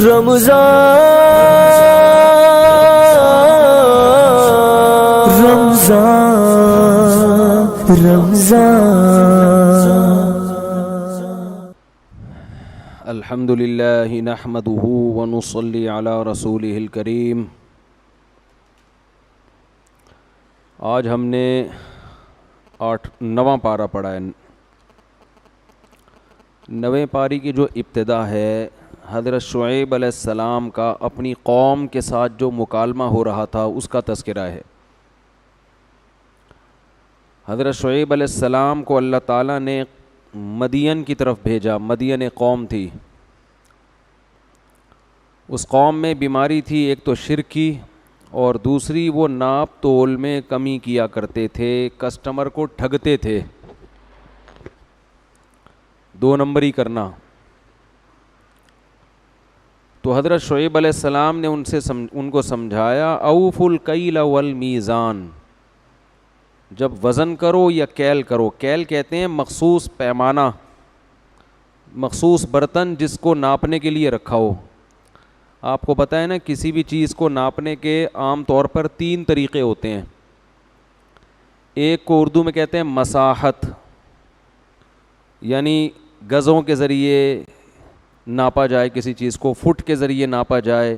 الحمد للہ نحمدہ ونصلی علی رسولہ الکریم۔ آج ہم نے 9واں پارہ پڑھا ہے۔ 9ویں پاری کی جو ابتدا ہے، حضرت شعیب علیہ السلام کا اپنی قوم کے ساتھ جو مکالمہ ہو رہا تھا اس کا تذکرہ ہے۔ حضرت شعیب علیہ السلام کو اللہ تعالیٰ نے مدین کی طرف بھیجا۔ مدین ایک قوم تھی، اس قوم میں بیماری تھی، ایک تو شرک کی اور دوسری وہ ناپ تول میں کمی کیا کرتے تھے، کسٹمر کو ٹھگتے تھے، 2 نمبری کرنا۔ تو حضرت شعیب علیہ السلام نے ان کو سمجھایا، اوفوا الکیل والمیزان، جب وزن کرو یا کیل کرو۔ کیل کہتے ہیں مخصوص پیمانہ، مخصوص برتن جس کو ناپنے کے لیے رکھا ہو۔ آپ کو پتہ ہے نا، کسی بھی چیز کو ناپنے کے عام طور پر 3 طریقے ہوتے ہیں۔ ایک کو اردو میں کہتے ہیں مساحت، یعنی گزوں کے ذریعے ناپا جائے کسی چیز کو، فٹ کے ذریعے ناپا جائے۔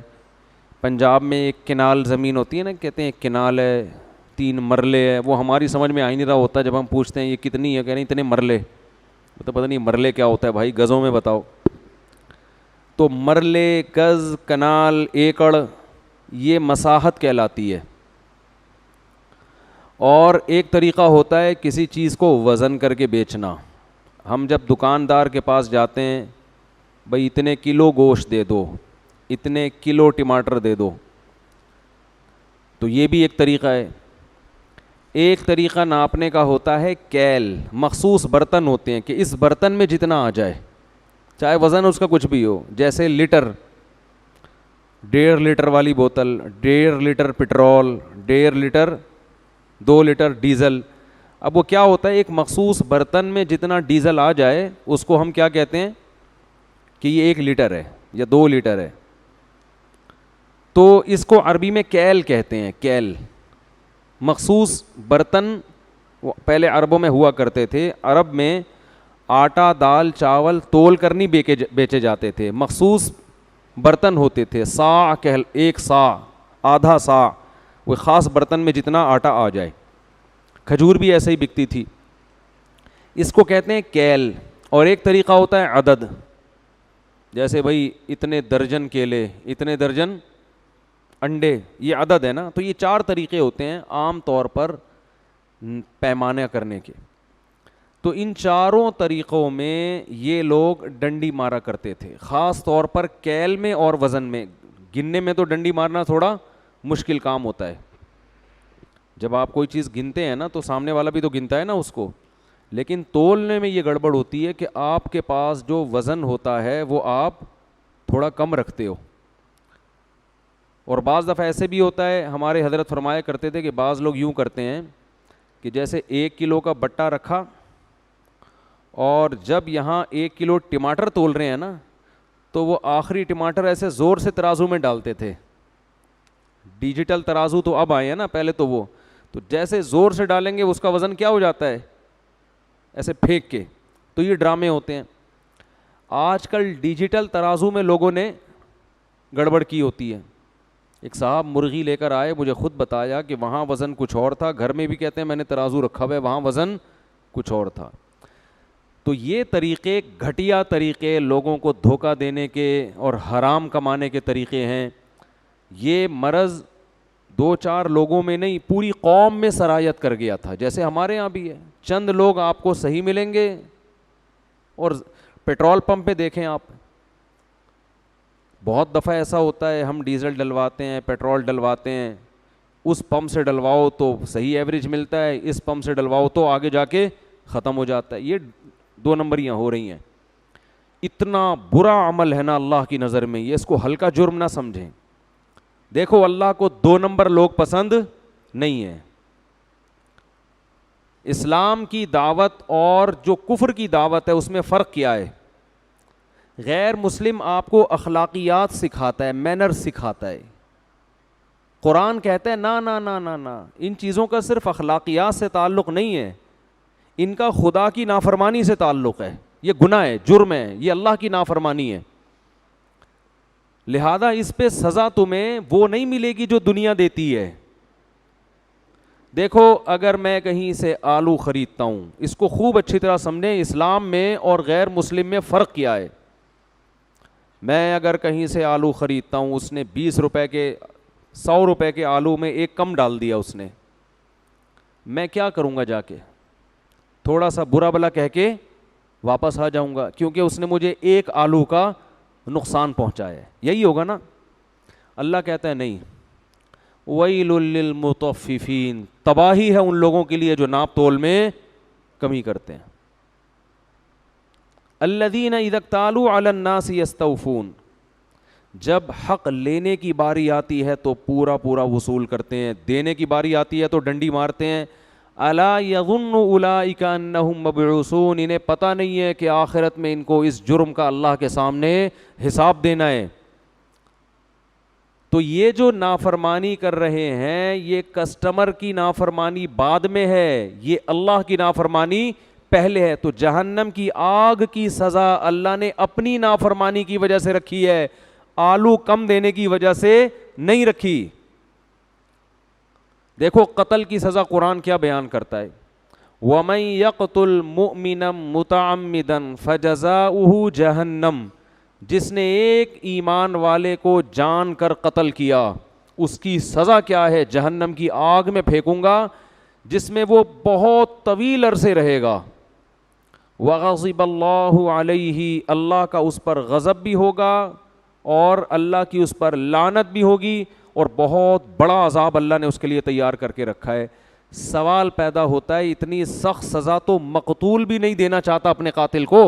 پنجاب میں ایک کنال زمین ہوتی ہے نا، کہتے ہیں کنال ہے، 3 مرلے ہے۔ وہ ہماری سمجھ میں آ ہی نہیں رہا ہوتا جب ہم پوچھتے ہیں یہ کتنی ہے، کہہ رہے ہیں اتنے مرلے۔ تو پتہ نہیں مرلے کیا ہوتا ہے بھائی، گزوں میں بتاؤ۔ تو مرلے، گز، کنال، ایکڑ، یہ مساحت کہلاتی ہے۔ اور ایک طریقہ ہوتا ہے کسی چیز کو وزن کر کے بیچنا۔ ہم جب دکاندار کے پاس جاتے ہیں، بھئی اتنے کلو گوشت دے دو، اتنے کلو ٹماٹر دے دو، تو یہ بھی ایک طریقہ ہے۔ ایک طریقہ ناپنے کا ہوتا ہے کیل، مخصوص برتن ہوتے ہیں کہ اس برتن میں جتنا آ جائے، چاہے وزن اس کا کچھ بھی ہو۔ جیسے لیٹر، 1.5 لیٹر والی بوتل، 1.5 litre petrol, 1.5 litre, 2 litre diesel. اب وہ کیا ہوتا ہے، ایک مخصوص برتن میں جتنا ڈیزل آ جائے اس کو ہم کیا کہتے ہیں کہ یہ 1 لیٹر ہے یا 2 لیٹر ہے۔ تو اس کو عربی میں کیل کہتے ہیں، کیل۔ مخصوص برتن پہلے عربوں میں ہوا کرتے تھے۔ عرب میں آٹا، دال، چاول تول کر نہیں بیچے جاتے تھے، مخصوص برتن ہوتے تھے۔ صاع، 1 صاع، آدھا صاع، وہ خاص برتن میں جتنا آٹا آ جائے۔ کھجور بھی ایسے ہی بکتی تھی۔ اس کو کہتے ہیں کیل۔ اور ایک طریقہ ہوتا ہے عدد، جیسے بھائی اتنے درجن کیلے، اتنے درجن انڈے، یہ عدد ہے نا۔ تو یہ 4 طریقے ہوتے ہیں عام طور پر پیمانہ کرنے کے۔ تو ان 4 طریقوں میں یہ لوگ ڈنڈی مارا کرتے تھے، خاص طور پر کیل میں اور وزن میں۔ گننے میں تو ڈنڈی مارنا تھوڑا مشکل کام ہوتا ہے۔ جب آپ کوئی چیز گنتے ہیں نا تو سامنے والا بھی تو گنتا ہے نا اس کو، لیکن تولنے میں یہ گڑبڑ ہوتی ہے کہ آپ کے پاس جو وزن ہوتا ہے وہ آپ تھوڑا کم رکھتے ہو۔ اور بعض دفعہ ایسے بھی ہوتا ہے، ہمارے حضرت فرمایا کرتے تھے کہ بعض لوگ یوں کرتے ہیں کہ جیسے 1 کلو کا بٹا رکھا اور جب یہاں 1 کلو ٹماٹر تول رہے ہیں نا تو وہ آخری ٹماٹر ایسے زور سے ترازو میں ڈالتے تھے۔ ڈیجیٹل ترازو تو اب آئے ہیں نا، پہلے تو وہ تو جیسے زور سے ڈالیں گے اس کا وزن کیا ہو جاتا ہے، ایسے پھینک کے۔ تو یہ ڈرامے ہوتے ہیں۔ آج کل ڈیجیٹل ترازو میں لوگوں نے گڑبڑ کی ہوتی ہے۔ ایک صاحب مرغی لے کر آئے، مجھے خود بتایا کہ وہاں وزن کچھ اور تھا، گھر میں بھی کہتے ہیں میں نے ترازو رکھا ہوا ہے، وہاں وزن کچھ اور تھا۔ تو یہ طریقے، گھٹیا طریقے، لوگوں کو دھوکہ دینے کے اور حرام کمانے کے طریقے ہیں۔ یہ مرض 2-4 لوگوں میں نہیں، پوری قوم میں سرایت کر گیا تھا۔ جیسے ہمارے ہاں بھی ہے، چند لوگ آپ کو صحیح ملیں گے۔ اور پیٹرول پمپ پہ دیکھیں آپ، بہت دفعہ ایسا ہوتا ہے ہم ڈیزل ڈلواتے ہیں، پیٹرول ڈلواتے ہیں، اس پمپ سے ڈلواؤ تو صحیح ایوریج ملتا ہے، اس پمپ سے ڈلواؤ تو آگے جا کے ختم ہو جاتا ہے۔ یہ 2 نمبریاں ہو رہی ہیں۔ اتنا برا عمل ہے نا اللہ کی نظر میں، یہ اس کو ہلکا جرم نہ سمجھیں۔ دیکھو اللہ کو 2 نمبر لوگ پسند نہیں ہیں۔ اسلام کی دعوت اور جو کفر کی دعوت ہے اس میں فرق کیا ہے؟ غیر مسلم آپ کو اخلاقیات سکھاتا ہے, مینر سکھاتا ہے. قرآن کہتا ہے نا نا نا نا نا, ان چیزوں کا صرف اخلاقیات سے تعلق نہیں ہے, ان کا خدا کی نافرمانی سے تعلق ہے. یہ گناہ ہے, جرم ہے, یہ اللہ کی نافرمانی ہے. لہذا اس پہ سزا تمہیں وہ نہیں ملے گی جو دنیا دیتی ہے. دیکھو اگر میں کہیں سے آلو خریدتا ہوں, اس کو خوب اچھی طرح سمجھیں, اسلام میں اور غیر مسلم میں فرق کیا ہے. میں اگر کہیں سے آلو خریدتا ہوں, اس نے 20 روپے کے 100 روپے کے آلو میں ایک کم ڈال دیا اس نے, میں کیا کروں گا؟ جا کے تھوڑا سا برا بلا کہہ کے واپس آ جاؤں گا, کیونکہ اس نے مجھے ایک آلو کا نقصان پہنچایا ہے. یہی ہوگا نا. اللہ کہتا ہے نہیں, ویل للمطففین, تباہی ہے ان لوگوں کے لیے جو ناپ تول میں کمی کرتے ہیں. الذین اذا اکتالوا علی الناس یستوفون, جب حق لینے کی باری آتی ہے تو پورا پورا وصول کرتے ہیں, دینے کی باری آتی ہے تو ڈنڈی مارتے ہیں. الا یظن اولئک انہم مبعوثون, انہیں پتہ نہیں ہے کہ آخرت میں ان کو اس جرم کا اللہ کے سامنے حساب دینا ہے. تو یہ جو نافرمانی کر رہے ہیں یہ کسٹمر کی نافرمانی بعد میں ہے, یہ اللہ کی نافرمانی پہلے ہے. تو جہنم کی آگ کی سزا اللہ نے اپنی نافرمانی کی وجہ سے رکھی ہے, آلو کم دینے کی وجہ سے نہیں رکھی. دیکھو قتل کی سزا قرآن کیا بیان کرتا ہے, وَمَن يَقْتُلْ مُؤْمِنًا مُتَعَمِّدًا فَجَزَاؤُهُ جَهَنَّمُ, جس نے ایک ایمان والے کو جان کر قتل کیا اس کی سزا کیا ہے؟ جہنم کی آگ میں پھینکوں گا جس میں وہ بہت طویل عرصے رہے گا. وَغَضِبَ اللَّهُ عَلَيْهِ, اللہ کا اس پر غضب بھی ہوگا اور اللہ کی اس پر لعنت بھی ہوگی, اور بہت بڑا عذاب اللہ نے اس کے لیے تیار کر کے رکھا ہے. سوال پیدا ہوتا ہے, اتنی سخت سزا تو مقتول بھی نہیں دینا چاہتا اپنے قاتل کو.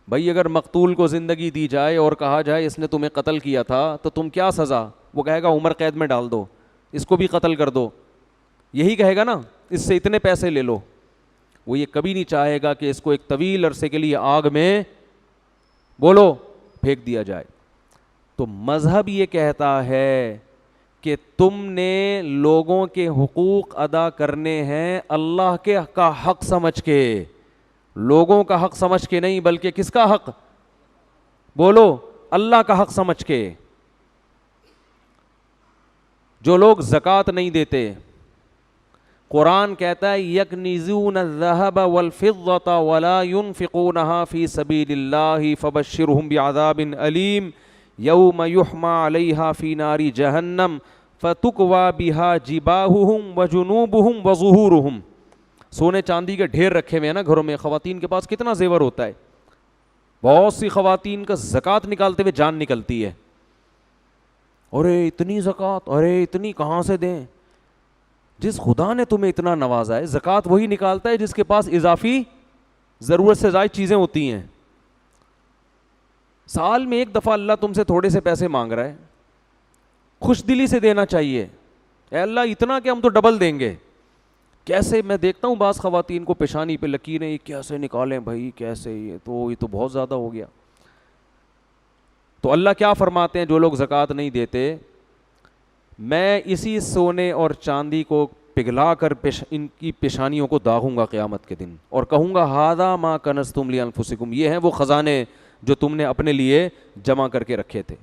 بھائی اگر مقتول کو زندگی دی جائے اور کہا جائے اس نے تمہیں قتل کیا تھا تو تم کیا سزا, وہ کہے گا عمر قید میں ڈال دو, اس کو بھی قتل کر دو, یہی کہے گا نا, اس سے اتنے پیسے لے لو. وہ یہ کبھی نہیں چاہے گا کہ اس کو ایک طویل عرصے کے لیے آگ میں بولو پھینک دیا جائے. تو مذہب یہ کہتا ہے کہ تم نے لوگوں کے حقوق ادا کرنے ہیں اللہ کے کا حق سمجھ کے, لوگوں کا حق سمجھ کے نہیں, بلکہ کس کا حق؟ بولو, اللہ کا حق سمجھ کے. جو لوگ زکوٰۃ نہیں دیتے, قرآن کہتا ہے یکنزون الذهب والفضة ولا ينفقونها في سبيل الله فبشرهم بعذاب أليم یوم یحمى علیہا فی نار جہنم فتکوی بہا جباہہم وجنوبہم وظہورہم. سونے چاندی کے ڈھیر رکھے ہوئے ہیں نا گھروں میں, خواتین کے پاس کتنا زیور ہوتا ہے, بہت سی خواتین کا زکوٰۃ نکالتے ہوئے جان نکلتی ہے. ارے اتنی زکوٰۃ, ارے اتنی کہاں سے دیں؟ جس خدا نے تمہیں اتنا نوازا ہے, زکوٰۃ وہی نکالتا ہے جس کے پاس اضافی ضرورت سے زائد چیزیں ہوتی ہیں. سال میں ایک دفعہ اللہ تم سے تھوڑے سے پیسے مانگ رہا ہے, خوش دلی سے دینا چاہیے. اے اللہ اتنا کہ ہم تو ڈبل دیں گے. کیسے, میں دیکھتا ہوں بعض خواتین کو پیشانی پہ لکیریں, یہ کیسے نکالیں بھائی, کیسے, یہ تو بہت زیادہ ہو گیا. تو اللہ کیا فرماتے ہیں, جو لوگ زکوٰۃ نہیں دیتے میں اسی سونے اور چاندی کو پگھلا کر ان کی پیشانیوں کو داغوں گا قیامت کے دن, اور کہوں گا ھذا ما کنزتم لانفسکم, یہ ہیں وہ خزانے جو تم نے اپنے لیے جمع کر کے رکھے تھے.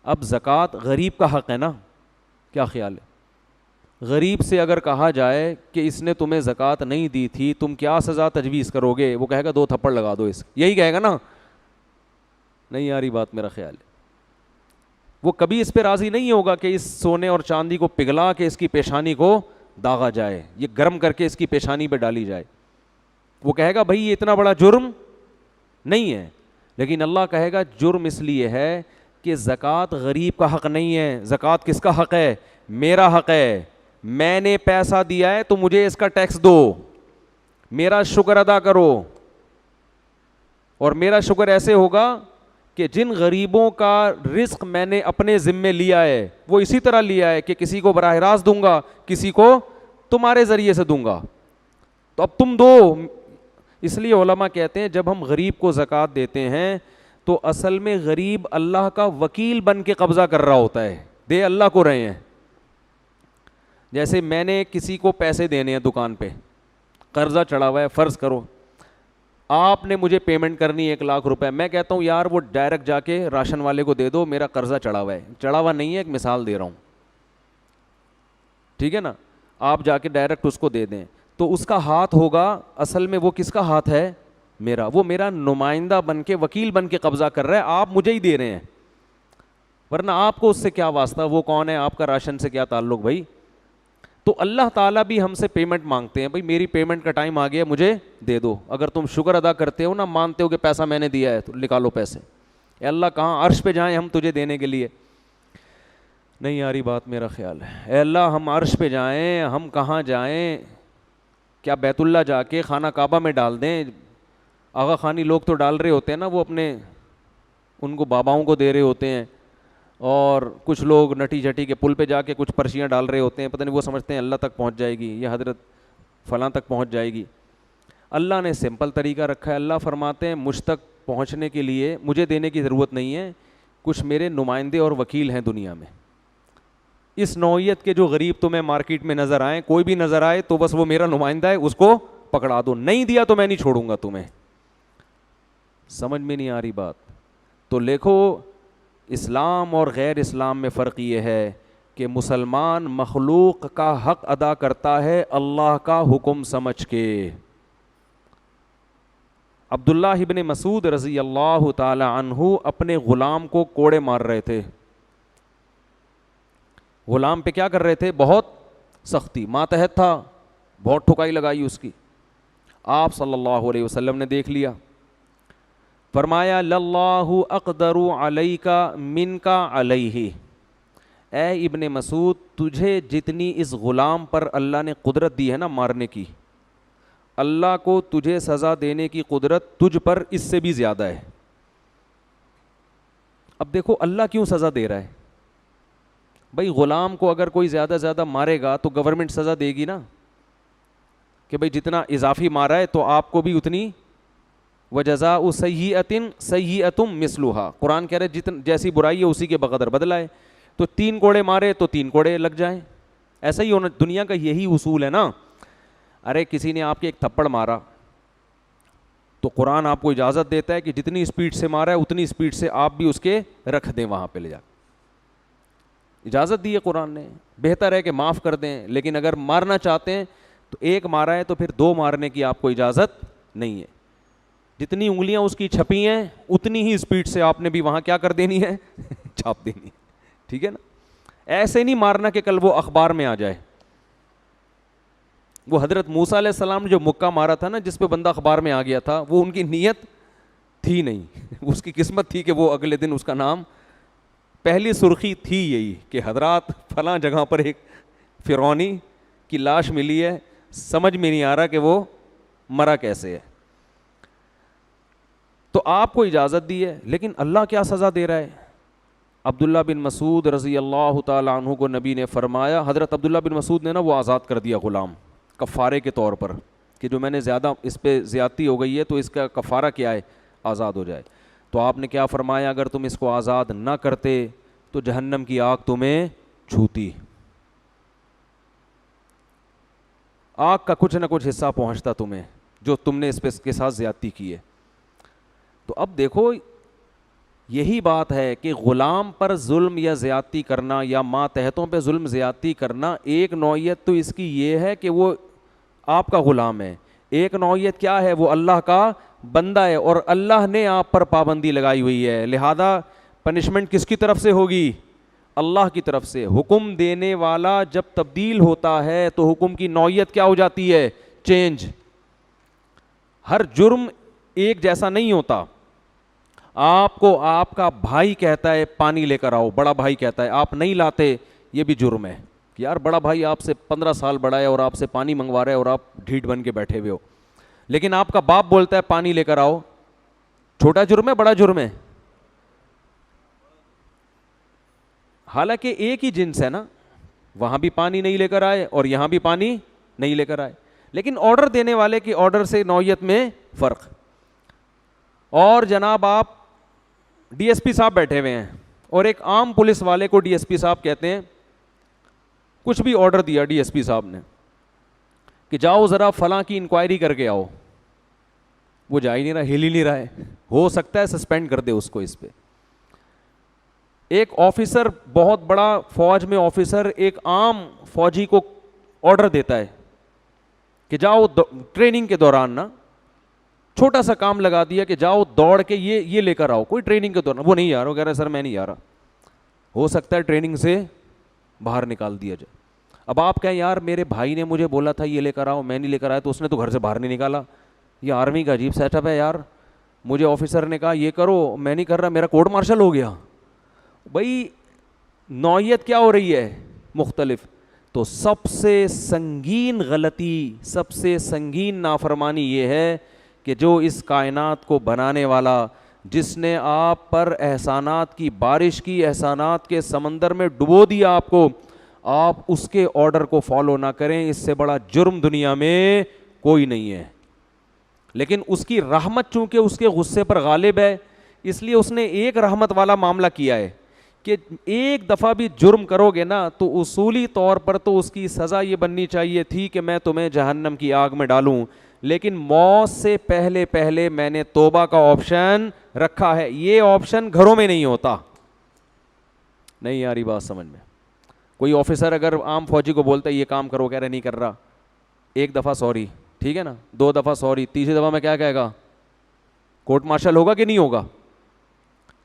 اب زکوٰۃ غریب کا حق ہے نا, کیا خیال ہے؟ غریب سے اگر کہا جائے کہ اس نے تمہیں زکوٰۃ نہیں دی تھی, تم کیا سزا تجویز کرو گے؟ وہ کہے گا 2 تھپڑ لگا دو اس, یہی کہے گا نا. نہیں آ رہی بات, میرا خیال ہے. وہ کبھی اس پہ راضی نہیں ہوگا کہ اس سونے اور چاندی کو پگھلا کے اس کی پیشانی کو داغا جائے, یہ گرم کر کے اس کی پیشانی پہ ڈالی جائے. وہ کہے گا بھائی یہ اتنا بڑا جرم نہیں ہے. لیکن اللہ کہے گا جرم اس لیے ہے کہ زکوٰۃ غریب کا حق نہیں ہے, زکوٰۃ کس کا حق ہے؟ میرا حق ہے. میں نے پیسہ دیا ہے تو مجھے اس کا ٹیکس دو, میرا شکر ادا کرو. اور میرا شکر ایسے ہوگا کہ جن غریبوں کا رزق میں نے اپنے ذمے لیا ہے وہ اسی طرح لیا ہے کہ کسی کو براہ راست دوں گا, کسی کو تمہارے ذریعے سے دوں گا. تو اب تم دو, اس لیے علماء کہتے ہیں جب ہم غریب کو زکوٰۃ دیتے ہیں تو اصل میں غریب اللہ کا وکیل بن کے قبضہ کر رہا ہوتا ہے, دے اللہ کو رہے ہیں. جیسے میں نے کسی کو پیسے دینے ہیں دکان پہ, قرضہ چڑھا ہوا ہے, فرض کرو آپ نے مجھے پیمنٹ کرنی ہے 1,00,000 روپے, میں کہتا ہوں یار وہ ڈائریکٹ جا کے راشن والے کو دے دو, میرا قرضہ چڑھا ہوا ہے. چڑھا ہوا نہیں ہے, ایک مثال دے رہا ہوں, ٹھیک ہے نا, آپ جا کے ڈائریکٹ اس کو دے دیں تو اس کا ہاتھ ہوگا, اصل میں وہ کس کا ہاتھ ہے, میرا. وہ میرا نمائندہ بن کے, وکیل بن کے قبضہ کر رہا ہے, آپ مجھے ہی دے رہے ہیں, ورنہ آپ کو اس سے کیا واسطہ, وہ کون ہے, آپ کا راشن سے کیا تعلق بھائی. تو اللہ تعالیٰ بھی ہم سے پیمنٹ مانگتے ہیں, بھائی میری پیمنٹ کا ٹائم آ گیا مجھے دے دو. اگر تم شکر ادا کرتے ہو نا, مانتے ہو کہ پیسہ میں نے دیا ہے, تو نکالو پیسے. اے اللہ کہاں عرش پہ جائیں ہم تجھے دینے کے لیے, نہیں آ رہی بات میرا خیال ہے. اے اللہ ہم عرش پہ جائیں, ہم کہاں جائیں, کیا بیت اللہ جا کے خانہ کعبہ میں ڈال دیں. آغا خانی لوگ تو ڈال رہے ہوتے ہیں نا, وہ اپنے ان کو باباؤں کو دے رہے ہوتے ہیں, اور کچھ لوگ نٹی جھٹی کے پل پہ جا کے کچھ پرچیاں ڈال رہے ہوتے ہیں, پتہ نہیں وہ سمجھتے ہیں اللہ تک پہنچ جائے گی, یا حضرت فلاں تک پہنچ جائے گی. اللہ نے سمپل طریقہ رکھا ہے. اللہ فرماتے ہیں مجھ تک پہنچنے کے لیے مجھے دینے کی ضرورت نہیں ہے, کچھ میرے نمائندے اور وکیل ہیں دنیا میں. اس نوعیت کے جو غریب تمہیں مارکیٹ میں نظر آئیں, کوئی بھی نظر آئے تو بس وہ میرا نمائندہ ہے, اس کو پکڑا دو, نہیں دیا تو میں نہیں چھوڑوں گا تمہیں. سمجھ میں نہیں آ رہی بات. تو دیکھو اسلام اور غیر اسلام میں فرق یہ ہے کہ مسلمان مخلوق کا حق ادا کرتا ہے اللہ کا حکم سمجھ کے. عبداللہ ابن مسعود رضی اللہ تعالی عنہ اپنے غلام کو کوڑے مار رہے تھے. غلام پہ کیا کر رہے تھے, بہت سختی, ماتحت تھا, بہت ٹھکائی لگائی اس کی. آپ صلی اللہ علیہ وسلم نے دیکھ لیا, فرمایا للہ اقدر علیک منک علیہ, اے ابن مسعود تجھے جتنی اس غلام پر اللہ نے قدرت دی ہے نا مارنے کی, اللہ کو تجھے سزا دینے کی قدرت تجھ پر اس سے بھی زیادہ ہے. اب دیکھو اللہ کیوں سزا دے رہا ہے بھائی. غلام کو اگر کوئی زیادہ زیادہ مارے گا تو گورنمنٹ سزا دے گی نا, کہ بھائی جتنا اضافی مارا ہے تو آپ کو بھی اتنی, وجزاء سیئۃ سیئۃ مثلھا, قرآن کہہ رہے جتن جیسی برائی ہے اسی کے بقدر بدلہ ہے. تو 3 کوڑے مارے تو 3 کوڑے لگ جائیں, ایسا ہی ہونا, دنیا کا یہی اصول ہے نا. ارے کسی نے آپ کے ایک تھپڑ مارا تو قرآن آپ کو اجازت دیتا ہے کہ جتنی اسپیڈ سے مارا ہے اتنی اسپیڈ سے آپ بھی اس کے رکھ دیں وہاں پہ لے جا, اجازت دی ہے قرآن نے. بہتر ہے کہ معاف کر دیں, لیکن اگر مارنا چاہتے ہیں تو ایک مارا ہے تو پھر 2 مارنے کی آپ کو اجازت نہیں ہے. جتنی انگلیاں اس کی چھپی ہیں اتنی ہی اسپیڈ سے آپ نے بھی وہاں کیا کر دینی ہے, چھاپ دینی ہے, ٹھیک ہے نا. ایسے نہیں مارنا کہ کل وہ اخبار میں آ جائے. وہ حضرت موسیٰ علیہ السلام نے جو مکہ مارا تھا نا, جس پہ بندہ اخبار میں آ گیا تھا, وہ ان کی نیت تھی نہیں, اس کی قسمت تھی کہ وہ اگلے دن اس کا نام, پہلی سرخی تھی یہی کہ حضرات فلاں جگہ پر ایک فرعونی کی لاش ملی ہے, سمجھ میں نہیں آ رہا کہ وہ مرا کیسے ہے. تو آپ کو اجازت دی ہے, لیکن اللہ کیا سزا دے رہا ہے. عبداللہ بن مسعود رضی اللہ تعالیٰ عنہ کو نبی نے فرمایا, حضرت عبداللہ بن مسعود نے نا وہ آزاد کر دیا غلام کفارے کے طور پر, کہ جو میں نے زیادہ اس پہ زیادتی ہو گئی ہے تو اس کا کفارہ کیا ہے, آزاد ہو جائے. تو آپ نے کیا فرمایا, اگر تم اس کو آزاد نہ کرتے تو جہنم کی آگ تمہیں چھوتی, آگ کا کچھ نہ کچھ حصہ پہنچتا تمہیں جو تم نے اس پہ اس کے ساتھ زیادتی کی ہے. تو اب دیکھو یہی بات ہے کہ غلام پر ظلم یا زیادتی کرنا یا ماتحتوں پہ ظلم زیادتی کرنا, ایک نوعیت تو اس کی یہ ہے کہ وہ آپ کا غلام ہے, ایک نوعیت کیا ہے, وہ اللہ کا بندہ ہے اور اللہ نے آپ پر پابندی لگائی ہوئی ہے, لہذا پنشمنٹ کس کی طرف سے ہوگی, اللہ کی طرف سے. حکم دینے والا جب تبدیل ہوتا ہے تو حکم کی نوعیت کیا ہو جاتی ہے, چینج. ہر جرم ایک جیسا نہیں ہوتا. آپ کو آپ کا بھائی کہتا ہے پانی لے کر آؤ, بڑا بھائی کہتا ہے, آپ نہیں لاتے, یہ بھی جرم ہے کہ یار بڑا بھائی آپ سے 15 سال بڑا ہے اور آپ سے پانی منگوا رہا ہے اور آپ ڈھیٹ بن کے بیٹھے ہوئے ہو. لیکن آپ کا باپ بولتا ہے پانی لے کر آؤ, چھوٹا جرم ہے بڑا جرم ہے, حالانکہ ایک ہی جنس ہے نا, وہاں بھی پانی نہیں لے کر آئے اور یہاں بھی پانی نہیں لے کر آئے. لیکن آرڈر دینے والے کی آرڈر سے نوعیت میں فرق. اور جناب آپ ڈی ایس پی صاحب بیٹھے ہوئے ہیں اور ایک عام پولیس والے کو ڈی ایس پی صاحب کہتے ہیں, کچھ بھی آرڈر دیا ڈی ایس پی صاحب نے کہ جاؤ ذرا فلاں کی انکوائری کر کے آؤ, وہ جا ہی نہیں رہا, ہل ہی نہیں رہا ہے, ہو سکتا ہے سسپینڈ کر دے اس کو اس پہ. ایک آفیسر, بہت بڑا فوج میں آفیسر, ایک عام فوجی کو آرڈر دیتا ہے کہ جاؤ ٹریننگ کے دوران نا, چھوٹا سا کام لگا دیا کہ جاؤ دوڑ کے یہ لے کر آؤ, کوئی ٹریننگ کے دوران, وہ نہیں آ رہا, وہ کہہ رہا ہے سر میں نہیں آ رہا, ہو سکتا ہے ٹریننگ سے باہر نکال دیا جائے. اب آپ کہیں یار میرے بھائی نے مجھے بولا تھا یہ لے کر آؤ, میں نہیں لے کر آیا, تو اس نے تو گھر سے باہر نہیں نکالا. یہ آرمی کا عجیب سیٹ اپ ہے یار, مجھے آفیسر نے کہا یہ کرو, میں نہیں کر رہا, میرا کورٹ مارشل ہو گیا. بھائی نوعیت کیا ہو رہی ہے مختلف. تو سب سے سنگین غلطی, سب سے سنگین نافرمانی یہ ہے کہ جو اس کائنات کو بنانے والا, جس نے آپ پر احسانات کی بارش کی, احسانات کے سمندر میں ڈبو دیا آپ کو, آپ اس کے آرڈر کو فالو نہ کریں, اس سے بڑا جرم دنیا میں کوئی نہیں ہے. لیکن اس کی رحمت چونکہ اس کے غصے پر غالب ہے, اس لیے اس نے ایک رحمت والا معاملہ کیا ہے کہ ایک دفعہ بھی جرم کرو گے نا تو اصولی طور پر تو اس کی سزا یہ بننی چاہیے تھی کہ میں تمہیں جہنم کی آگ میں ڈالوں, لیکن موت سے پہلے پہلے میں نے توبہ کا آپشن رکھا ہے. یہ آپشن گھروں میں نہیں ہوتا. نہیں آ رہی بات سمجھ میں؟ کوئی آفیسر اگر عام فوجی کو بولتا ہے یہ کام کرو, کہہ رہے نہیں کر رہا, ایک دفعہ سوری, ٹھیک ہے نا, 2 دفعہ سوری, تیسری دفعہ میں کیا کہے گا, کورٹ مارشل ہوگا کہ نہیں ہوگا.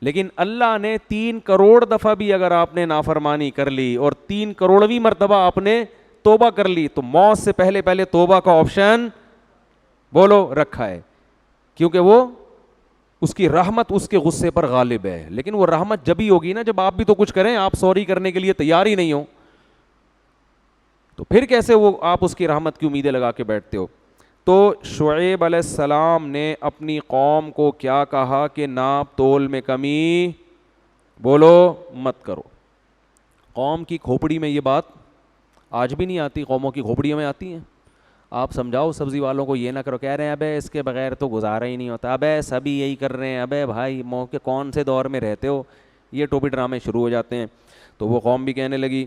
لیکن اللہ نے 3 کروڑ دفعہ بھی اگر آپ نے نافرمانی کر لی اور 3 کروڑویں مرتبہ آپ نے توبہ کر لی, تو موت سے پہلے پہلے توبہ کا آپشن بولو رکھا ہے, کیونکہ وہ اس کی رحمت اس کے غصے پر غالب ہے. لیکن وہ رحمت جب ہی ہوگی نا جب آپ بھی تو کچھ کریں, آپ سوری کرنے کے لیے تیار ہی نہیں ہو, تو پھر کیسے وہ آپ اس کی رحمت کی امیدیں لگا کے بیٹھتے ہو. تو شعیب علیہ السلام نے اپنی قوم کو کیا کہا کہ ناپ تول میں کمی بولو مت کرو. قوم کی کھوپڑی میں یہ بات آج بھی نہیں آتی, قوموں کی کھوپڑیوں میں آتی ہیں. آپ سمجھاؤ سبزی والوں کو یہ نہ کرو, کہہ رہے ہیں ابے اس کے بغیر تو گزارا ہی نہیں ہوتا, ابے سبھی یہی کر رہے ہیں, ابے بھائی موقع کون سے دور میں رہتے ہو, یہ ٹوپی ڈرامے شروع ہو جاتے ہیں. تو وہ قوم بھی کہنے لگی.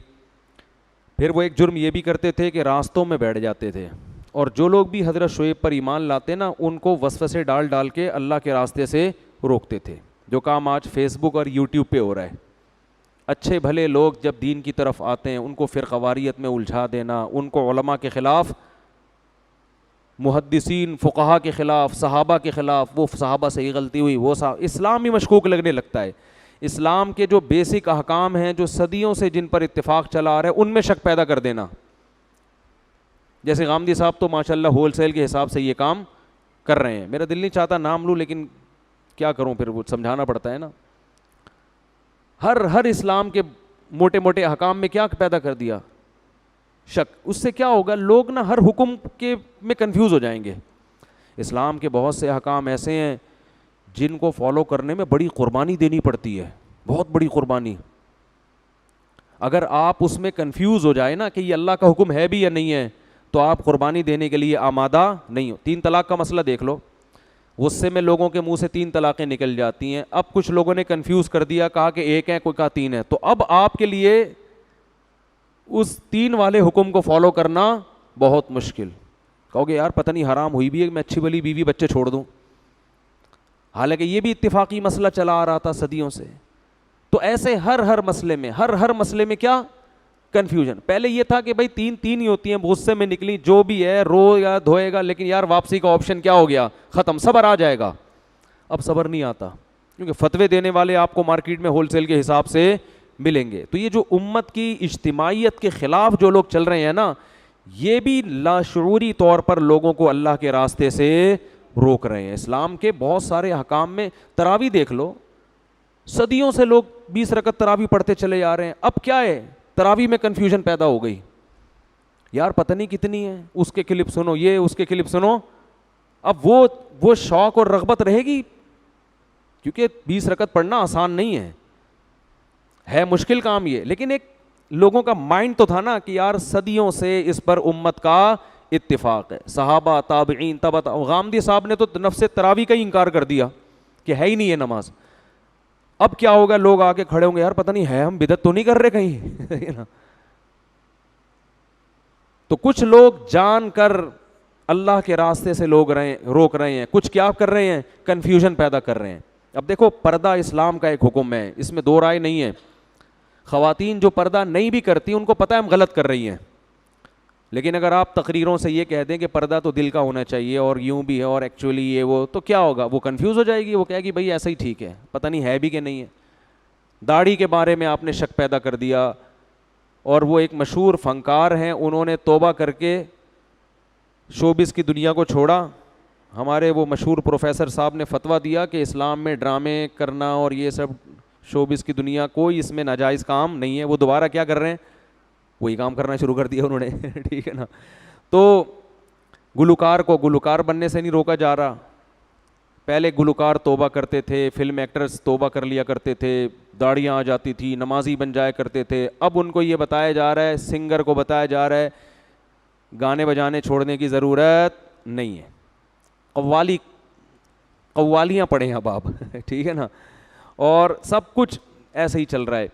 پھر وہ ایک جرم یہ بھی کرتے تھے کہ راستوں میں بیٹھ جاتے تھے, اور جو لوگ بھی حضرت شعیب پر ایمان لاتے نا ان کو وسوسے ڈال ڈال کے اللہ کے راستے سے روکتے تھے, جو کام آج فیس بک اور یوٹیوب پہ ہو رہا ہے. اچھے بھلے لوگ جب دین کی طرف آتے ہیں ان کو فرقواریت میں الجھا دینا, ان کو علماء کے خلاف, محدثین فقہا کے خلاف, صحابہ کے خلاف, وہ صحابہ سے یہ غلطی ہوئی, وہ اسلام ہی مشکوک لگنے لگتا ہے. اسلام کے جو بیسک احکام ہیں جو صدیوں سے جن پر اتفاق چلا آ رہا ہے ان میں شک پیدا کر دینا. جیسے غامدی صاحب تو ماشاءاللہ ہول سیل کے حساب سے یہ کام کر رہے ہیں. میرا دل نہیں چاہتا نام لوں, لیکن کیا کروں, پھر وہ سمجھانا پڑتا ہے نا. ہر اسلام کے موٹے موٹے احکام میں کیا پیدا کر دیا, شک. اس سے کیا ہوگا, لوگ نا ہر حکم کے میں کنفیوز ہو جائیں گے. اسلام کے بہت سے احکام ایسے ہیں جن کو فالو کرنے میں بڑی قربانی دینی پڑتی ہے, بہت بڑی قربانی. اگر آپ اس میں کنفیوز ہو جائے نا کہ یہ اللہ کا حکم ہے بھی یا نہیں ہے, تو آپ قربانی دینے کے لیے آمادہ نہیں ہو. 3 طلاق کا مسئلہ دیکھ لو, غصے میں لوگوں کے منہ سے 3 طلاقیں نکل جاتی ہیں. اب کچھ لوگوں نے کنفیوز کر دیا, کہا کہ 1 ہے, کوئی کہا 3 ہے, تو اب آپ کے لیے اس 3 والے حکم کو فالو کرنا بہت مشکل. کہو گے یار پتہ نہیں حرام ہوئی بھی ہے, میں اچھی بلی بیوی بچے چھوڑ دوں, حالانکہ یہ بھی اتفاقی مسئلہ چلا آ رہا تھا صدیوں سے. تو ایسے ہر مسئلے میں ہر مسئلے میں کیا کنفیوژن. پہلے یہ تھا کہ بھائی 3 ہی ہوتی ہیں, غصے میں نکلی جو بھی ہے رو یا دھوئے گا, لیکن یار واپسی کا آپشن کیا ہو گیا, ختم, صبر آ جائے گا. اب صبر نہیں آتا, کیونکہ فتوے دینے والے آپ کو مارکیٹ میں ہول سیل کے حساب سے ملیں گے. تو یہ جو امت کی اجتماعیت کے خلاف جو لوگ چل رہے ہیں نا, یہ بھی لاشعوری طور پر لوگوں کو اللہ کے راستے سے روک رہے ہیں. اسلام کے بہت سارے احکام میں, تراویح دیکھ لو, صدیوں سے لوگ 20 رکعت تراویح پڑھتے چلے جا رہے ہیں. اب کیا ہے, تراویح میں کنفیوژن پیدا ہو گئی, یار پتہ نہیں کتنی ہے, اس کے کلپ سنو, یہ اس کے کلپ سنو. اب وہ شوق اور رغبت رہے گی, کیونکہ 20 رکعت پڑھنا آسان نہیں ہے مشکل کام یہ. لیکن ایک لوگوں کا مائنڈ تو تھا نا کہ یار صدیوں سے اس پر امت کا اتفاق ہے. صحابہ، تابعین، غامدی صاحب نے تو نفس تراوی کا ہی انکار کر دیا کہ ہے ہی نہیں یہ نماز. اب کیا ہوگا, لوگ آ کے کھڑے ہوں گے, یار پتہ نہیں ہے ہم بدعت تو نہیں کر رہے کہیں. تو کچھ لوگ جان کر اللہ کے راستے سے روک رہے ہیں, کچھ کیا کر رہے ہیں, کنفیوژن پیدا کر رہے ہیں. اب دیکھو, پردہ اسلام کا ایک حکم ہے, اس میں دو رائے نہیں ہے. خواتین جو پردہ نہیں بھی کرتی ان کو پتہ ہے ہم غلط کر رہی ہیں, لیکن اگر آپ تقریروں سے یہ کہہ دیں کہ پردہ تو دل کا ہونا چاہیے اور یوں بھی ہے اور ایکچولی یہ وہ, تو کیا ہوگا, وہ کنفیوز ہو جائے گی, وہ کہے گی بھائی ایسا ہی ٹھیک ہے, پتہ نہیں ہے بھی کہ نہیں ہے. داڑھی کے بارے میں آپ نے شک پیدا کر دیا, اور وہ ایک مشہور فنکار ہیں, انہوں نے توبہ کر کے شوبز کی دنیا کو چھوڑا. ہمارے وہ مشہور پروفیسر صاحب نے فتویٰ دیا کہ اسلام میں ڈرامے کرنا اور یہ سب شوبز کی دنیا, کوئی اس میں ناجائز کام نہیں ہے. وہ دوبارہ کیا کر رہے ہیں, وہی کام کرنا شروع کر دیا انہوں نے. ٹھیک ہے نا. تو گلوکار کو گلوکار بننے سے نہیں روکا جا رہا. پہلے گلوکار توبہ کرتے تھے, فلم ایکٹرز توبہ کر لیا کرتے تھے, داڑیاں آ جاتی تھی, نمازی بن جایا کرتے تھے. اب ان کو یہ بتایا جا رہا ہے, سنگر کو بتایا جا رہا ہے گانے بجانے چھوڑنے کی ضرورت نہیں ہے, قوالیاں پڑھیں اب آپ. ٹھیک ہے نا. اور سب کچھ ایسے ہی چل رہا ہے.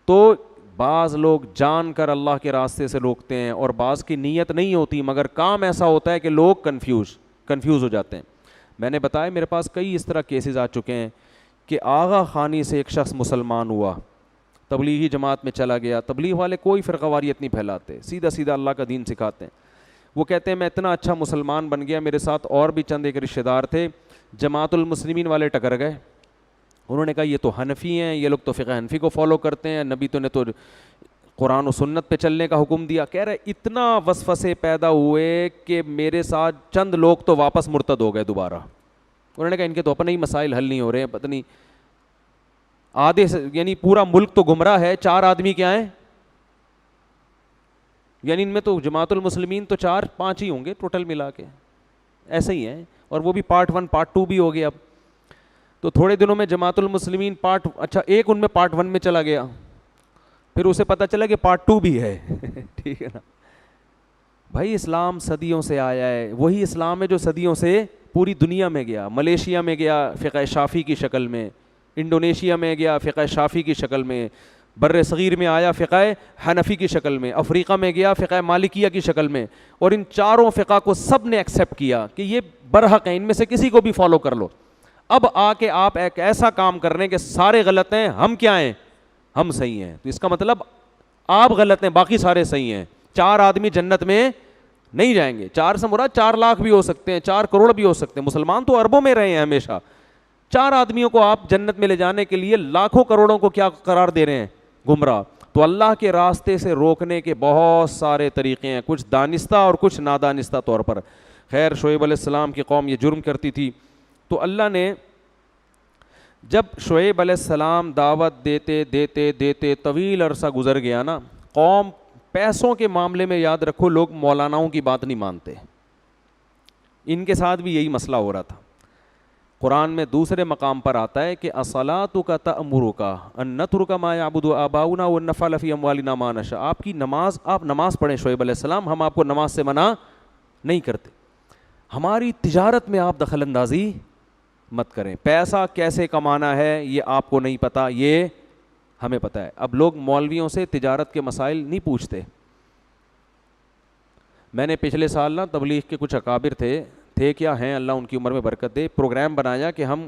تو بعض لوگ جان کر اللہ کے راستے سے روکتے ہیں, اور بعض کی نیت نہیں ہوتی مگر کام ایسا ہوتا ہے کہ لوگ کنفیوز ہو جاتے ہیں. میں نے بتایا میرے پاس کئی اس طرح کیسز آ چکے ہیں کہ آغا خانی سے ایک شخص مسلمان ہوا, تبلیغی جماعت میں چلا گیا. تبلیغ والے کوئی فرقہ واریت نہیں پھیلاتے, سیدھا سیدھا اللہ کا دین سکھاتے ہیں. وہ کہتے ہیں میں اتنا اچھا مسلمان بن گیا, میرے ساتھ اور بھی چند ایک رشتہ دار تھے, جماعت المسلمین والے ٹکر گئے. انہوں نے کہا یہ تو حنفی ہیں, یہ لوگ تو فقہ حنفی کو فالو کرتے ہیں, نبی تو نے تو قرآن و سنت پہ چلنے کا حکم دیا. کہہ رہے اتنا وسوسے پیدا ہوئے کہ میرے ساتھ چند لوگ تو واپس مرتد ہو گئے دوبارہ. انہوں نے کہا ان کے تو اپنے ہی مسائل حل نہیں ہو رہے ہیں, پتہ نہیں آدھے یعنی پورا ملک تو گمراہ ہے, 4 آدمی کیا ہیں, یعنی ان میں تو جماعت المسلمین تو 4-5 ہی ہوں گے ٹوٹل ملا کے, ایسے ہی ہیں. اور وہ بھی پارٹ 1 پارٹ 2 بھی ہو گیا. اب تو تھوڑے دنوں میں جماعت المسلمین ایک ان میں پارٹ 1 میں چلا گیا, پھر اسے پتہ چلا کہ پارٹ 2 بھی ہے. ٹھیک ہے نا. بھائی اسلام صدیوں سے آیا ہے, وہی اسلام ہے جو صدیوں سے پوری دنیا میں گیا. ملیشیا میں گیا فقہ شافی کی شکل میں, انڈونیشیا میں گیا فقہ شافی کی شکل میں, بر صغیر میں آیا فقہ حنفی کی شکل میں, افریقہ میں گیا فقہ مالکیہ کی شکل میں. اور ان چاروں فقہ کو سب نے ایکسیپٹ کیا کہ یہ برحق ہیں, ان میں سے کسی کو بھی فالو کر لو. اب آ کے آپ ایک ایسا کام کر رہے ہیں کہ سارے غلط ہیں, ہم کیا ہیں, ہم صحیح ہیں. تو اس کا مطلب آپ غلط ہیں, باقی سارے صحیح ہیں. 4 آدمی جنت میں نہیں جائیں گے. 4 سے مراد 4 لاکھ بھی ہو سکتے ہیں, 4 کروڑ بھی ہو سکتے ہیں. مسلمان تو اربوں میں رہے ہیں ہمیشہ. 4 آدمیوں کو آپ جنت میں لے جانے کے لیے لاکھوں کروڑوں کو کیا قرار دے رہے ہیں, گمراہ. تو اللہ کے راستے سے روکنے کے بہت سارے طریقے ہیں, کچھ دانستہ اور کچھ نادانستہ طور پر. خیر شعیب علیہ السلام کی قوم یہ جرم کرتی تھی, تو اللہ نے جب شعیب علیہ السلام دعوت دیتے دیتے دیتے طویل عرصہ گزر گیا نا, قوم پیسوں کے معاملے میں یاد رکھو لوگ مولاناؤں کی بات نہیں مانتے. ان کے ساتھ بھی یہی مسئلہ ہو رہا تھا. قرآن میں دوسرے مقام پر آتا ہے کہ اصلاتک تأمرک ان نترک ما یعبد آباؤنا ونفعل فی اموالنا ما نشاء. آپ کی نماز, آپ نماز پڑھیں شعیب علیہ السلام, ہم آپ کو نماز سے منع نہیں کرتے. ہماری تجارت میں آپ دخل اندازی مت کریں. پیسہ کیسے کمانا ہے یہ آپ کو نہیں پتا, یہ ہمیں پتہ ہے. اب لوگ مولویوں سے تجارت کے مسائل نہیں پوچھتے. میں نے پچھلے سال نا تبلیغ کے کچھ اکابر تھے کیا ہیں, اللہ ان کی عمر میں برکت دے, پروگرام بنایا کہ ہم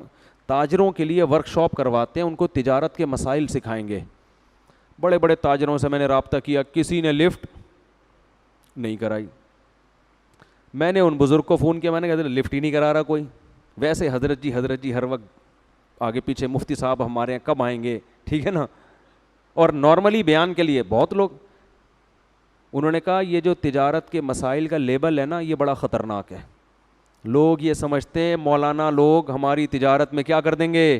تاجروں کے لیے ورک شاپ کرواتے ہیں, ان کو تجارت کے مسائل سکھائیں گے. بڑے بڑے تاجروں سے میں نے رابطہ کیا, کسی نے لفٹ نہیں کرائی. میں نے ان بزرگ کو فون کیا, میں نے کہا لفٹ ہی نہیں کرا رہا کوئی. ویسے حضرت جی ہر وقت آگے پیچھے, مفتی صاحب ہمارے یہاں کب آئیں گے, ٹھیک ہے نا. اور نارملی بیان کے لیے بہت لوگ, انہوں نے کہا یہ جو تجارت کے مسائل کا لیبل ہے نا یہ بڑا خطرناک ہے. لوگ یہ سمجھتے ہیں مولانا لوگ ہماری تجارت میں کیا کر دیں گے,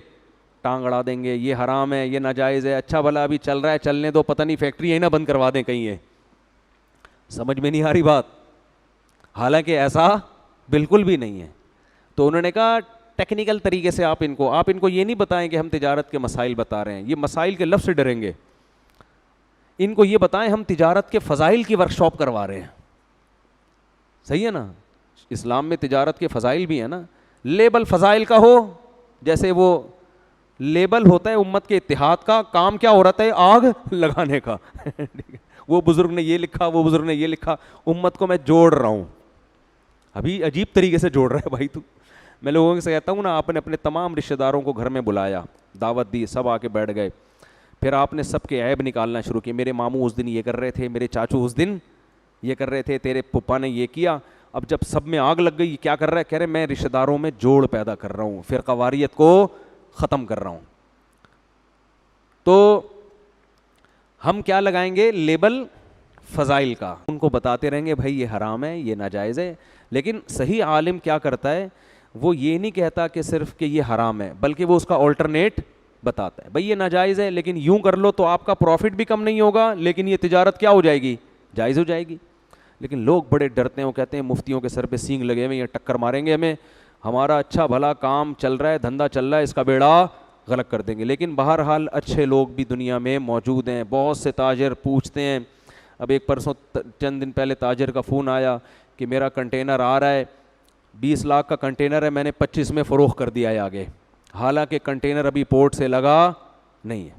ٹانگ اڑا دیں گے, یہ حرام ہے, یہ ناجائز ہے. اچھا بھلا ابھی چل رہا ہے, چلنے دو, پتہ نہیں فیکٹری ہی نہ بند کروا دیں کہیں. یہ سمجھ میں نہیں آ رہی بات, حالانکہ ایسا بالکل بھی نہیں ہے. تو انہوں نے کہا ٹیکنیکل طریقے سے آپ ان کو یہ نہیں بتائیں کہ ہم تجارت کے مسائل بتا رہے ہیں, یہ مسائل کے لفظ سے ڈریں گے. ان کو یہ بتائیں ہم تجارت کے فضائل کی ورک شاپ کروا رہے ہیں. صحیح ہے نا. اسلام میں تجارت کے فضائل بھی ہیں نا. لیبل فضائل کا ہو, جیسے وہ لیبل ہوتا ہے امت کے اتحاد کا, کام کیا ہو رہا ہے, آگ لگانے کا. وہ بزرگ نے یہ لکھا, وہ بزرگ نے یہ لکھا, امت کو میں جوڑ رہا ہوں. ابھی عجیب طریقے سے جوڑ رہا ہے بھائی تو. میں لوگوں سے کہتا ہوں نا, آپ نے اپنے تمام رشتہ داروں کو گھر میں بلایا, دعوت دی, سب آ کے بیٹھ گئے, پھر آپ نے سب کے عیب نکالنا شروع کیے. میرے ماموں اس دن یہ کر رہے تھے, میرے چاچو اس دن یہ کر رہے تھے, تیرے پپا نے یہ کیا. اب جب سب میں آگ لگ گئی, کیا کر رہا ہے, کہہ رہے میں رشتہ داروں میں جوڑ پیدا کر رہا ہوں, فرقہ واریت کو ختم کر رہا ہوں. تو ہم کیا لگائیں گے, لیبل فضائل کا, ان کو بتاتے رہیں گے بھائی یہ حرام ہے, یہ ناجائز ہے. لیکن صحیح عالم کیا کرتا ہے, وہ یہ نہیں کہتا کہ صرف کہ یہ حرام ہے, بلکہ وہ اس کا آلٹرنیٹ بتاتا ہے. بھائی یہ ناجائز ہے لیکن یوں کر لو تو آپ کا پروفٹ بھی کم نہیں ہوگا, لیکن یہ تجارت کیا ہو جائے گی, جائز ہو جائے گی. لیکن لوگ بڑے ڈرتے ہیں, وہ کہتے ہیں مفتیوں کے سر پہ سینگ لگے ہوئے, یہ ٹکر ماریں گے ہمیں, ہمارا اچھا بھلا کام چل رہا ہے, دھندا چل رہا ہے, اس کا بیڑا غلط کر دیں گے. لیکن بہرحال اچھے لوگ بھی دنیا میں موجود ہیں. بہت سے تاجر پوچھتے ہیں. اب ایک پرسوں چند دن پہلے تاجر کا فون آیا کہ میرا کنٹینر آ رہا ہے, 20 لاکھ کا کنٹینر ہے, میں نے 25 میں فروخت کر دیا ہے آگے, حالانکہ کنٹینر ابھی پورٹ سے لگا نہیں ہے.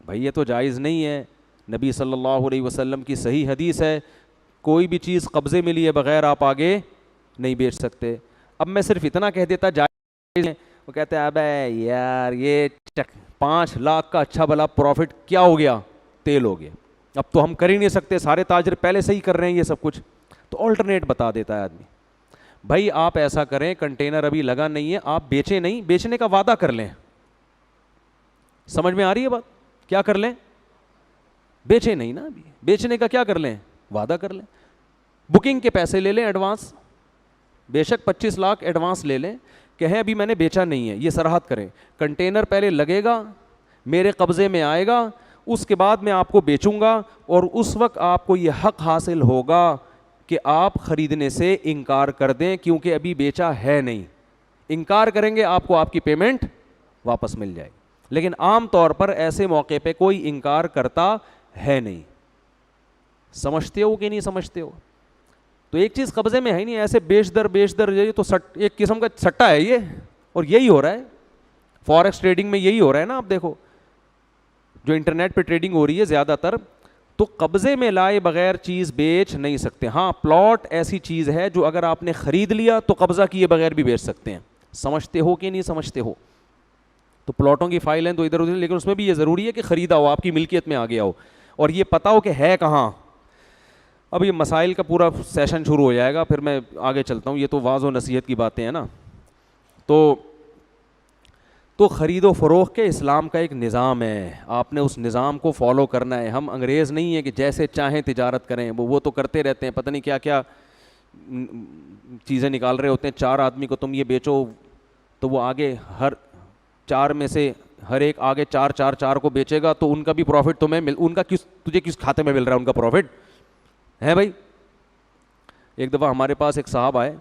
بھائی یہ تو جائز نہیں ہے. نبی صلی اللہ علیہ وسلم کی صحیح حدیث ہے, کوئی بھی چیز قبضے میں لیے بغیر آپ آگے نہیں بیچ سکتے. اب میں صرف اتنا کہہ دیتا جائز ہے, وہ کہتے ہیں ابے یار یہ 5 لاکھ کا اچھا بھلا پروفٹ کیا ہو گیا, تیل ہو گیا, اب تو ہم کر ہی نہیں سکتے, سارے تاجر پہلے سے ہی کر رہے ہیں یہ سب کچھ. تو آلٹرنیٹ بتا دیتا ہے آدمی, بھائی آپ ایسا کریں, کنٹینر ابھی لگا نہیں ہے, آپ بیچیں نہیں, بیچنے کا وعدہ کر لیں. سمجھ میں آ رہی ہے بات, کیا کر لیں, بیچیں نہیں نا, ابھی بیچنے کا کیا کر لیں, وعدہ کر لیں. بکنگ کے پیسے لے لیں ایڈوانس, بے شک 25 لاکھ ایڈوانس لے لیں, کہیں ابھی میں نے بیچا نہیں ہے, یہ صراحت کریں, کنٹینر پہلے لگے گا, میرے قبضے میں آئے گا, اس کے بعد میں آپ کو بیچوں گا, اور اس وقت آپ کو یہ حق حاصل ہوگا کہ آپ خریدنے سے انکار کر دیں, کیونکہ ابھی بیچا ہے نہیں. انکار کریں گے آپ کو آپ کی پیمنٹ واپس مل جائے گی. لیکن عام طور پر ایسے موقع پہ کوئی انکار کرتا ہے نہیں. سمجھتے ہو کہ نہیں سمجھتے ہو؟ تو ایک چیز قبضے میں ہے نہیں, ایسے بیچ در یہ تو ایک قسم کا سٹا ہے یہ, اور یہی ہو رہا ہے فوریکس ٹریڈنگ میں, یہی ہو رہا ہے نا. آپ دیکھو جو انٹرنیٹ پہ ٹریڈنگ ہو رہی ہے زیادہ تر, تو قبضے میں لائے بغیر چیز بیچ نہیں سکتے. ہاں پلاٹ ایسی چیز ہے جو اگر آپ نے خرید لیا تو قبضہ کیے بغیر بھی بیچ سکتے ہیں. سمجھتے ہو کہ نہیں سمجھتے ہو؟ تو پلاٹوں کی فائل ہیں تو ادھر ادھر, لیکن اس میں بھی یہ ضروری ہے کہ خریدا ہو, آپ کی ملکیت میں آ گیا ہو, اور یہ پتہ ہو کہ ہے کہاں. اب یہ مسائل کا پورا سیشن شروع ہو جائے گا, پھر میں آگے چلتا ہوں. یہ تو واعظ و نصیحت کی باتیں ہیں نا. تو خرید و فروخت کے اسلام کا ایک نظام ہے, آپ نے اس نظام کو فالو کرنا ہے. ہم انگریز نہیں ہیں کہ جیسے چاہیں تجارت کریں, وہ تو کرتے رہتے ہیں, پتہ نہیں کیا کیا چیزیں نکال رہے ہوتے ہیں. 4 آدمی کو تم یہ بیچو تو وہ آگے ہر 4 میں سے ہر ایک آگے 4 کو بیچے گا, تو ان کا بھی پروفٹ تمہیں ان کا تجھے کس کھاتے میں مل رہا ہے ان کا پروفٹ ہے بھائی. ایک دفعہ ہمارے پاس ایک صاحب آئے,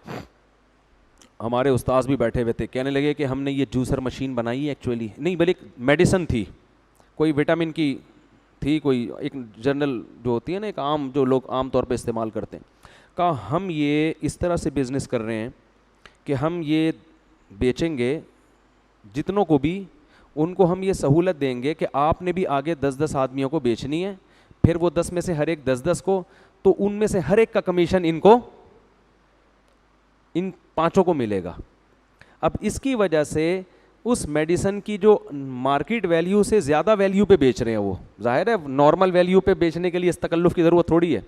ہمارے استاذ بھی بیٹھے ہوئے تھے, کہنے لگے کہ ہم نے یہ جوسر مشین بنائی ہے, ایکچولی نہیں بلکہ میڈیسن تھی, کوئی وٹامن کی تھی, کوئی ایک جنرل جو ہوتی ہے نا, ایک عام جو لوگ عام طور پہ استعمال کرتے ہیں. کہا ہم یہ اس طرح سے بزنس کر رہے ہیں کہ ہم یہ بیچیں گے جتنوں کو بھی, ان کو ہم یہ سہولت دیں گے کہ آپ نے بھی آگے 10 آدمیوں کو بیچنی ہے, پھر وہ 10 میں سے ہر ایک 10 کو, تو ان میں سے ہر ایک کا کمیشن ان 5 کو ملے گا. اب اس کی وجہ سے اس میڈیسن کی جو مارکیٹ ویلیو سے زیادہ ویلیو پہ بیچ رہے ہیں, وہ ظاہر ہے نارمل ویلیو پہ بیچنے کے لیے اس تکلف کی ضرورت تھوڑی ہے.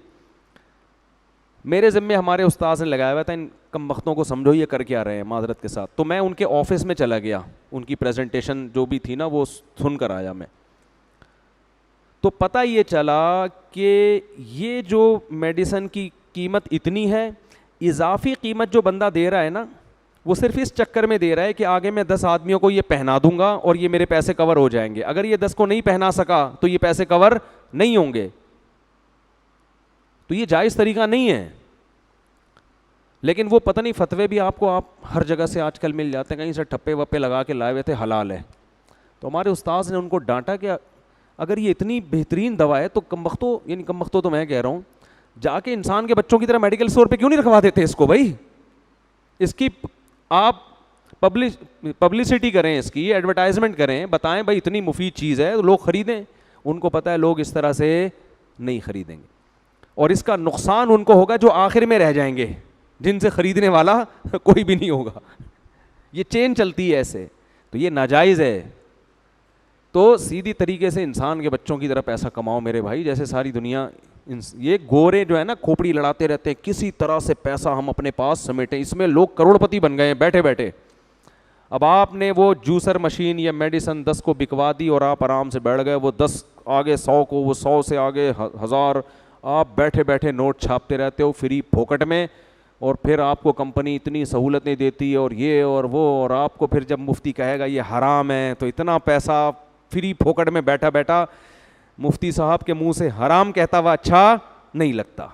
میرے ذمے ہمارے استاذ نے لگایا ہوا تھا, ان کم بختوں کو سمجھو یہ کر کے آ رہے ہیں معذرت کے ساتھ. تو میں ان کے آفس میں چلا گیا, ان کی پریزنٹیشن جو بھی تھی نا وہ سن کر آیا میں. تو پتہ یہ چلا کہ یہ جو میڈیسن کی قیمت اتنی ہے, اضافی قیمت جو بندہ دے رہا ہے نا, وہ صرف اس چکر میں دے رہا ہے کہ آگے میں 10 آدمیوں کو یہ پہنا دوں گا اور یہ میرے پیسے کور ہو جائیں گے. اگر یہ 10 کو نہیں پہنا سکا تو یہ پیسے کور نہیں ہوں گے. تو یہ جائز طریقہ نہیں ہے. لیکن وہ پتہ نہیں فتوے بھی آپ ہر جگہ سے آج کل مل جاتے ہیں, کہیں سے ٹھپے وپے لگا کے لائے ہوئے تھے حلال ہے. تو ہمارے استاذ نے ان کو ڈانٹا کہ اگر یہ اتنی بہترین دوا ہے تو کم بختوں, یعنی کم بختوں تو میں کہہ رہا ہوں, جا کے انسان کے بچوں کی طرح میڈیکل اسٹور پہ کیوں نہیں رکھوا دیتے اس کو بھائی؟ اس کی آپ پبلسٹی کریں, اس کی ایڈورٹائزمنٹ کریں, بتائیں بھائی اتنی مفید چیز ہے لوگ خریدیں. ان کو پتہ ہے لوگ اس طرح سے نہیں خریدیں گے, اور اس کا نقصان ان کو ہوگا جو آخر میں رہ جائیں گے, جن سے خریدنے والا کوئی بھی نہیں ہوگا. یہ چین چلتی ہے ایسے, تو یہ ناجائز ہے. تو سیدھی طریقے سے انسان کے بچوں کی طرح پیسہ کماؤ میرے بھائی, جیسے ساری دنیا. یہ گورے جو ہے نا کھوپڑی لڑاتے رہتے ہیں کسی طرح سے پیسہ ہم اپنے پاس سمیٹیں, اس میں لوگ کروڑ پتی بن گئے ہیں بیٹھے بیٹھے. اب آپ نے وہ جوسر مشین یا میڈیسن 10 کو بکوا دی اور آپ آرام سے بیٹھ گئے, وہ 10 آگے 100 کو, وہ 100 سے آگے 1000, آپ بیٹھے بیٹھے نوٹ چھاپتے رہتے ہو فری پھوکٹ میں, اور پھر آپ کو کمپنی اتنی سہولتیں دیتی ہے اور یہ اور وہ, اور آپ کو پھر جب مفتی کہے گا یہ حرام ہے تو اتنا پیسہ فری پھوکٹ میں بیٹھا بیٹھا مفتی صاحب کے منہ سے حرام کہتا ہوا اچھا نہیں لگتا.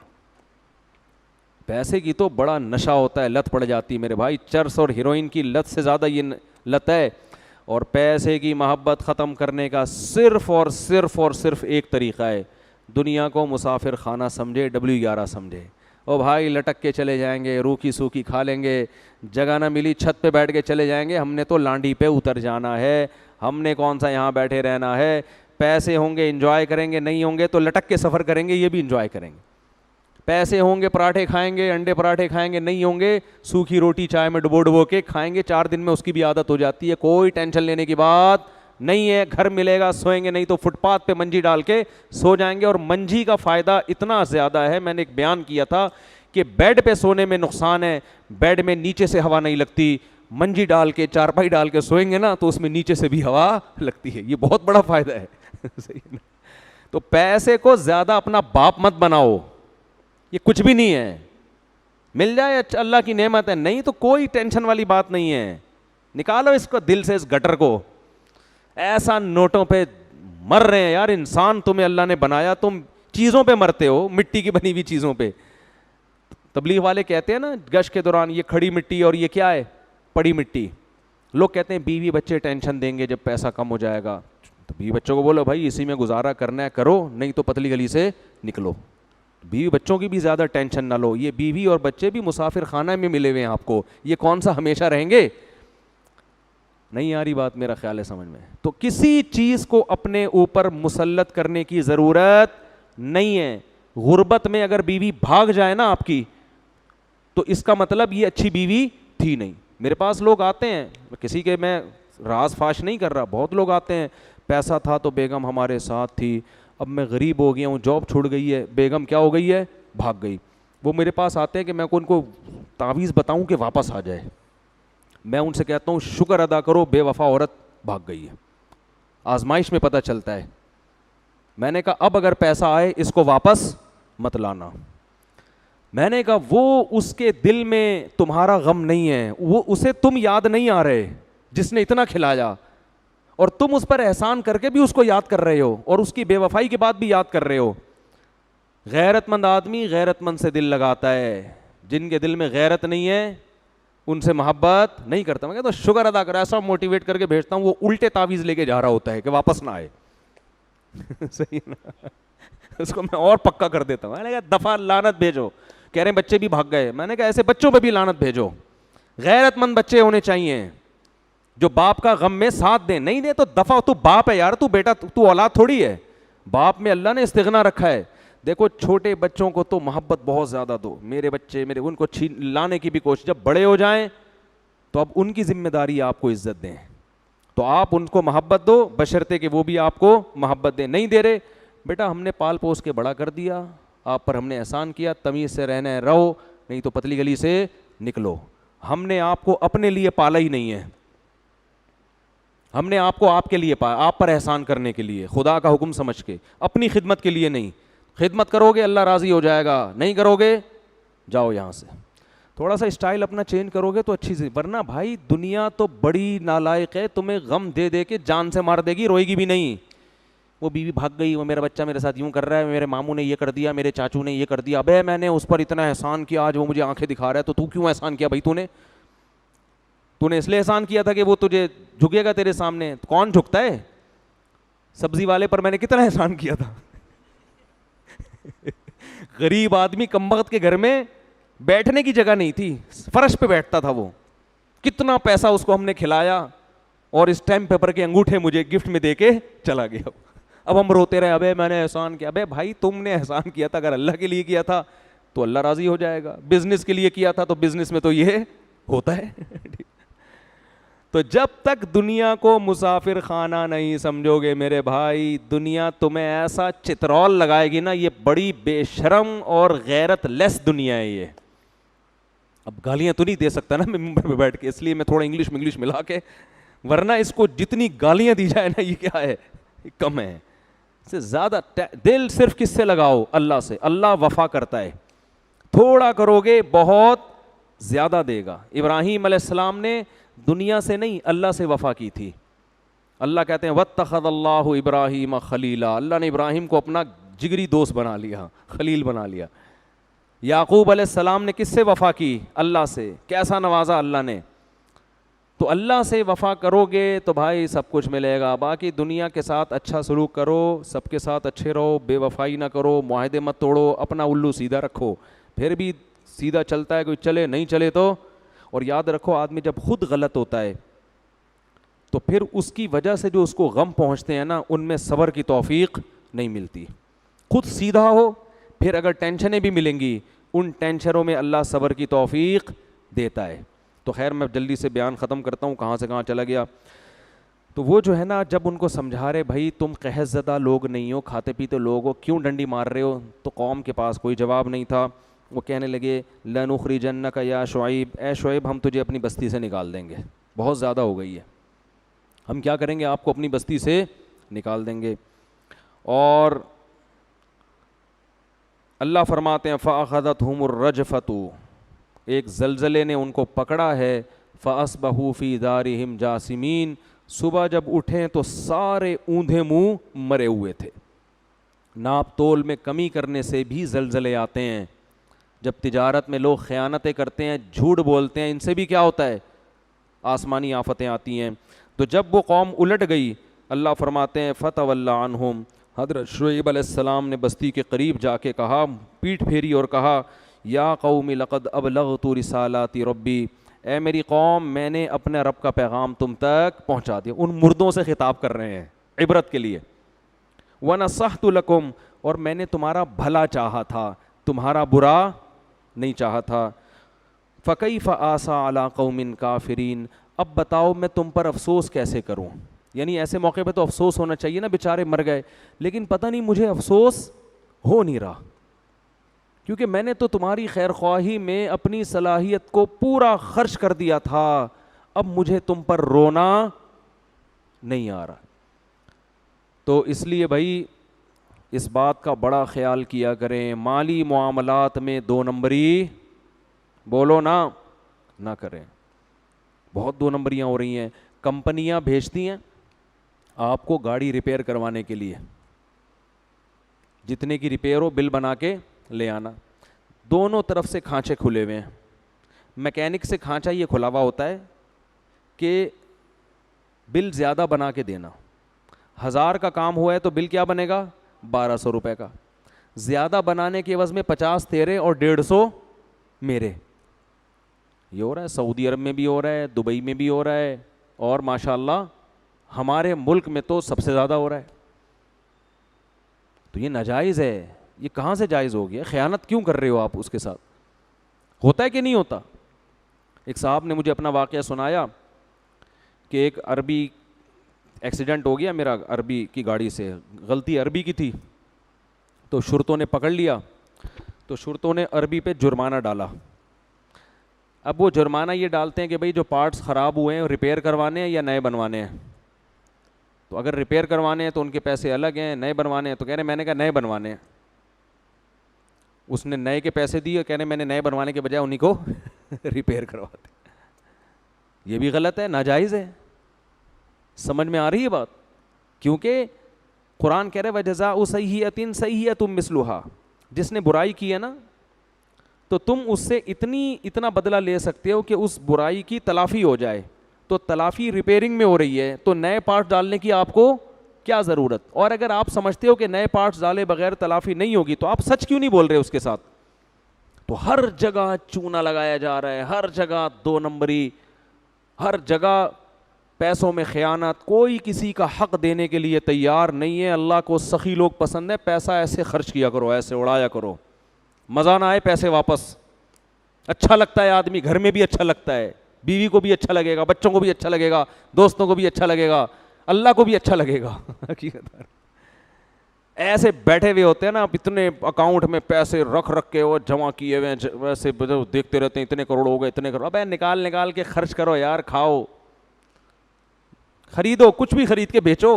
پیسے کی تو بڑا نشہ ہوتا ہے, لت پڑ جاتی ہے میرے بھائی. چرس اور ہیروئن کی لت سے زیادہ یہ لت ہے. اور پیسے کی محبت ختم کرنے کا صرف اور صرف ایک طریقہ ہے, دنیا کو مسافر خانہ سمجھے, W11 سمجھے. او بھائی لٹک کے چلے جائیں گے, روکھی سوکھی کھا لیں گے, جگہ نہ ملی چھت پہ بیٹھ کے چلے جائیں گے, ہم نے تو لانڈی پہ اتر جانا ہے, ہم نے کون سا یہاں بیٹھے رہنا ہے. پیسے ہوں گے انجوائے کریں گے, نہیں ہوں گے تو لٹک کے سفر کریں گے, یہ بھی انجوائے کریں گے. پیسے ہوں گے پراٹھے کھائیں گے, انڈے پراٹھے کھائیں گے, نہیں ہوں گے سوکھی روٹی چائے میں ڈبو کے کھائیں گے. 4 دن میں اس کی بھی عادت ہو جاتی ہے, کوئی ٹینشن لینے کی بات نہیں ہے. گھر ملے گا سوئیں گے, نہیں تو فٹ پاتھ پہ منجی ڈال کے سو جائیں گے. اور منجی کا فائدہ اتنا زیادہ ہے, میں نے ایک بیان کیا تھا کہ بیڈ پہ سونے میں نقصان ہے, بیڈ میں نیچے سے ہوا نہیں لگتی. منجی ڈال کے چارپائی ڈال کے سوئیں گے نا تو اس میں نیچے سے بھی ہوا لگتی ہے, یہ بہت بڑا فائدہ ہے. تو پیسے کو زیادہ اپنا باپ مت بناؤ, یہ کچھ بھی نہیں ہے. مل جائے اللہ کی نعمت ہے, نہیں تو کوئی ٹینشن والی بات نہیں ہے. نکالو اس کو دل سے, اس گٹر کو. ایسا نوٹوں پہ مر رہے ہیں یار. انسان تمہیں اللہ نے بنایا, تم چیزوں پہ مرتے ہو, مٹی کی بنی ہوئی چیزوں پہ. تبلیغ والے کہتے ہیں نا گشت کے دوران, یہ کھڑی مٹی اور یہ کیا ہے, پڑی مٹی. لوگ کہتے ہیں بیوی بچے ٹینشن دیں گے جب پیسہ کم ہو جائے گا. تو بیوی بچوں کو بولو بھائی اسی میں گزارا کرنا ہے کرو, نہیں تو پتلی گلی سے نکلو. بیوی بچوں کی بھی زیادہ ٹینشن نہ لو, یہ بیوی اور بچے بھی مسافر خانہ میں ملے ہوئے ہیں آپ کو, یہ کون سا ہمیشہ رہیں گے. نہیں آ رہی بات, میرا خیال ہے سمجھ میں. تو کسی چیز کو اپنے اوپر مسلط کرنے کی ضرورت نہیں ہے. غربت میں اگر بیوی بھاگ جائے نا آپ کی, تو اس کا مطلب یہ اچھی بیوی تھی نہیں. میرے پاس لوگ آتے ہیں, کسی کے میں راز فاش نہیں کر رہا, بہت لوگ آتے ہیں, پیسہ تھا تو بیگم ہمارے ساتھ تھی, اب میں غریب ہو گیا ہوں, جاب چھوڑ گئی ہے, بیگم کیا ہو گئی ہے, بھاگ گئی. وہ میرے پاس آتے ہیں کہ میں ان کو تعویذ بتاؤں کہ واپس آ جائے. میں ان سے کہتا ہوں شکر ادا کرو, بے وفا عورت بھاگ گئی ہے, آزمائش میں پتہ چلتا ہے. میں نے کہا اب اگر پیسہ آئے اس کو واپس مت لانا. میں نے کہا وہ اس کے دل میں تمہارا غم نہیں ہے, وہ اسے تم یاد نہیں آ رہے جس نے اتنا کھلایا, اور تم اس پر احسان کر کے بھی اس کو یاد کر رہے ہو, اور اس کی بے وفائی کے بعد بھی یاد کر رہے ہو. غیرت مند آدمی غیرت مند سے دل لگاتا ہے, جن کے دل میں غیرت نہیں ہے ان سے محبت نہیں کرتا. میں کہتا ہوں شکر ادا کر, ایسا موٹیویٹ کر کے بھیجتا ہوں, وہ الٹے تعویذ لے کے جا رہا ہوتا ہے کہ واپس نہ آئے. صحیح نا, اس کو میں اور پکا کر دیتا ہوں. میں نے کہا دفعہ لعنت بھیجو, کہہ رہے ہیں بچے بھی بھاگ گئے. میں نے کہا ایسے بچوں پہ بھی لعنت بھیجو. غیرت مند بچے ہونے چاہیے جو باپ کا غم میں ساتھ دیں. نہیں دے تو دفعہ, تو باپ ہے یار, تو بیٹا, تو اولاد تھوڑی ہے. باپ میں اللہ نے استغنا رکھا ہے. دیکھو چھوٹے بچوں کو تو محبت بہت زیادہ دو, میرے بچے میرے, ان کو لانے کی بھی کوشش. جب بڑے ہو جائیں تو اب ان کی ذمہ داری آپ کو عزت دیں, تو آپ ان کو محبت دو بشرطے کہ وہ بھی آپ کو محبت دیں. نہیں دے رہے, بیٹا ہم نے پال پوس کے بڑا کر دیا, آپ پر ہم نے احسان کیا, تمیز سے رہنا ہے رہو, نہیں تو پتلی گلی سے نکلو. ہم نے آپ کو اپنے لیے پالا ہی نہیں ہے, ہم نے آپ کو آپ کے لیے پایا, آپ پر احسان کرنے کے لیے, خدا کا حکم سمجھ کے, اپنی خدمت کے لیے نہیں. خدمت کرو گے اللہ راضی ہو جائے گا, نہیں کرو گے جاؤ یہاں سے. تھوڑا سا اسٹائل اپنا چینج کرو گے تو اچھی سی, ورنہ بھائی دنیا تو بڑی نالائق ہے, تمہیں غم دے دے کے جان سے مار دے گی, روئے گی بھی نہیں. وہ بیوی بھاگ گئی, وہ میرا بچہ میرے ساتھ یوں کر رہا ہے, میرے ماموں نے یہ کر دیا, میرے چاچو نے یہ کر دیا, ابے میں نے اس پر اتنا احسان کیا, آج وہ مجھے آنکھیں دکھا رہا ہے, تو کیوں احسان کیا بھائی؟ تو نے اس لیے احسان کیا تھا کہ وہ تجھے جھکے گا تیرے سامنے. کون جھکتا ہے؟ سبزی والے پر میں نے کتنا احسان کیا تھا. غریب آدمی کم بخت کے گھر میں بیٹھنے کی جگہ نہیں تھی, فرش پہ بیٹھتا تھا وہ. کتنا پیسہ اس کو ہم نے کھلایا, اور اسٹیمپ پیپر کے انگوٹھے مجھے گفٹ میں دے کے چلا گیا. اب ہم روتے رہے, ابے میں نے احسان کیا. ابے بھائی تم نے احسان کیا تھا, اگر اللہ کے لیے کیا تھا تو اللہ راضی ہو جائے گا, بزنس کے لیے کیا تھا تو بزنس میں تو یہ ہوتا ہے. تو جب تک دنیا کو مسافر خانہ نہیں سمجھو گے میرے بھائی, دنیا تمہیں ایسا چترول لگائے گی نا, یہ بڑی بے شرم اور غیرت لیس دنیا ہے یہ. اب گالیاں تو نہیں دے سکتا نا میں ممبر پہ بیٹھ کے, اس لیے میں تھوڑا انگلش ملا کے, ورنہ اس کو جتنی گالیاں دی جائے نا یہ کیا ہے, کم ہے. اس سے زیادہ دل صرف کس سے لگاؤ, اللہ سے. اللہ وفا کرتا ہے, تھوڑا کرو گے بہت زیادہ دے گا. ابراہیم علیہ السلام نے دنیا سے نہیں اللہ سے وفا کی تھی. اللہ کہتے ہیں واتخذ اللہ ابراہیم خلیلا, اللہ نے ابراہیم کو اپنا جگری دوست بنا لیا, خلیل بنا لیا. یعقوب علیہ السلام نے کس سے وفا کی, اللہ سے. کیسا نوازا اللہ نے. تو اللہ سے وفا کرو گے تو بھائی سب کچھ ملے گا. باقی دنیا کے ساتھ اچھا سلوک کرو, سب کے ساتھ اچھے رہو, بے وفائی نہ کرو, معاہدے مت توڑو, اپنا الو سیدھا رکھو. پھر بھی سیدھا چلتا ہے, کوئی چلے نہیں چلے تو. اور یاد رکھو آدمی جب خود غلط ہوتا ہے تو پھر اس کی وجہ سے جو اس کو غم پہنچتے ہیں نا, ان میں صبر کی توفیق نہیں ملتی. خود سیدھا ہو, پھر اگر ٹینشنیں بھی ملیں گی, ان ٹینشنوں میں اللہ صبر کی توفیق دیتا ہے. تو خیر میں جلدی سے بیان ختم کرتا ہوں, کہاں سے کہاں چلا گیا. تو وہ جو ہے نا, جب ان کو سمجھا رہے بھائی تم قحط زدہ لوگ نہیں ہو, کھاتے پیتے لوگ ہو, کیوں ڈنڈی مار رہے ہو, تو قوم کے پاس کوئی جواب نہیں تھا. وہ کہنے لگے لنخرجنک یا شعیب, اے شعیب ہم تجھے اپنی بستی سے نکال دیں گے, بہت زیادہ ہو گئی ہے, ہم کیا کریں گے, آپ کو اپنی بستی سے نکال دیں گے. اور اللہ فرماتے ہیں فأخذتهم الرجفۃ, ایک زلزلے نے ان کو پکڑا ہے. فأصبحوا فی دارہم جاثمین, صبح جب اٹھیں تو سارے اوندھے منہ مرے ہوئے تھے. ناپ تول میں کمی کرنے سے بھی زلزلے آتے ہیں. جب تجارت میں لوگ خیانتیں کرتے ہیں, جھوٹ بولتے ہیں, ان سے بھی کیا ہوتا ہے, آسمانی آفتیں آتی ہیں. تو جب وہ قوم الٹ گئی, اللہ فرماتے ہیں فتولی عنہم, حضرت شعیب علیہ السلام نے بستی کے قریب جا کے کہا, پیٹھ پھیری اور کہا یا قوم لقد ابلغت رسالات ربی, اے میری قوم میں نے اپنے رب کا پیغام تم تک پہنچا دیا. ان مردوں سے خطاب کر رہے ہیں عبرت کے لیے. ونصحت لکم, اور میں نے تمہارا بھلا چاہا تھا, تمہارا برا نہیں چاہا تھا. فکیف آسیٰ علی قوم کافرین, اب بتاؤ میں تم پر افسوس کیسے کروں. یعنی ایسے موقع پہ تو افسوس ہونا چاہیے نا, بیچارے مر گئے, لیکن پتہ نہیں مجھے افسوس ہو نہیں رہا, کیونکہ میں نے تو تمہاری خیر خواہی میں اپنی صلاحیت کو پورا خرچ کر دیا تھا, اب مجھے تم پر رونا نہیں آ رہا. تو اس لیے بھائی اس بات کا بڑا خیال کیا کریں, مالی معاملات میں دو نمبری بولو نہ کریں. بہت دو نمبریاں ہو رہی ہیں. کمپنیاں بھیجتی ہیں آپ کو گاڑی ریپیئر کروانے کے لیے, جتنے کی ریپیئر ہو بل بنا کے لے آنا. دونوں طرف سے کھانچے کھلے ہوئے ہیں. میکینک سے کھانچا یہ کھلا ہوا ہوتا ہے کہ بل زیادہ بنا کے دینا. 1000 کا کام ہوا ہے تو بل کیا بنے گا, 1200 روپے کا. زیادہ بنانے کے عوض میں 50 تیرے اور 150 میرے. یہ ہو رہا ہے, سعودی عرب میں بھی ہو رہا ہے, دبئی میں بھی ہو رہا ہے, اور ماشاءاللہ ہمارے ملک میں تو سب سے زیادہ ہو رہا ہے. تو یہ ناجائز ہے. یہ کہاں سے جائز ہو گیا؟ خیانت کیوں کر رہے ہو آپ اس کے ساتھ؟ ہوتا ہے کہ نہیں ہوتا؟ ایک صاحب نے مجھے اپنا واقعہ سنایا کہ ایک عربی ایکسیڈنٹ ہو گیا میرا عربی کی گاڑی سے, غلطی عربی کی تھی, تو شرطوں نے پکڑ لیا, تو شرطوں نے عربی پہ جرمانہ ڈالا. اب وہ جرمانہ یہ ڈالتے ہیں کہ بھئی جو پارٹس خراب ہوئے ہیں ریپیئر کروانے ہیں یا نئے بنوانے ہیں. تو اگر ریپیئر کروانے ہیں تو ان کے پیسے الگ ہیں, نئے بنوانے ہیں تو کہہ رہے ہیں, میں نے کہا نئے بنوانے ہیں. اس نے نئے کے پیسے دیے, کہہ رہے ہیں میں نے نئے بنوانے کے بجائے انہیں کو ریپیئر کرواتے. یہ بھی غلط ہے, ناجائز ہے. سمجھ میں آ رہی ہے بات؟ کیونکہ قرآن کہہ رہے وَجَزَاءُ سَیِّئَةٍ سَیِّئَةٌ مِثْلُهَا, جس نے برائی کی ہے نا تو تم اس سے اتنا بدلہ لے سکتے ہو کہ اس برائی کی تلافی ہو جائے. تو تلافی ریپیئرنگ میں ہو رہی ہے تو نئے پارٹ ڈالنے کی آپ کو کیا ضرورت. اور اگر آپ سمجھتے ہو کہ نئے پارٹس ڈالے بغیر تلافی نہیں ہوگی تو آپ سچ کیوں نہیں بول رہے اس کے ساتھ؟ تو ہر جگہ چونا لگایا جا رہا ہے, ہر جگہ دو نمبری, ہر جگہ پیسوں میں خیانت, کوئی کسی کا حق دینے کے لیے تیار نہیں ہے. اللہ کو سخی لوگ پسند ہے, پیسہ ایسے خرچ کیا کرو, ایسے اڑایا کرو, مزہ نہ آئے پیسے واپس. اچھا لگتا ہے آدمی, گھر میں بھی اچھا لگتا ہے, بیوی کو بھی اچھا لگے گا, بچوں کو بھی اچھا لگے گا, دوستوں کو بھی اچھا لگے گا, اللہ کو بھی اچھا لگے گا. ایسے بیٹھے ہوئے ہوتے ہیں نا, اتنے اکاؤنٹ میں پیسے رکھ رکھ کے وہ جمع کیے ہوئے ہیں, ویسے دیکھتے رہتے ہیں اتنے کروڑ ہو گئے, اتنے کروڑ. ابے نکال نکال کے خرچ کرو یار, کھاؤ, خریدو, کچھ بھی خرید کے بیچو,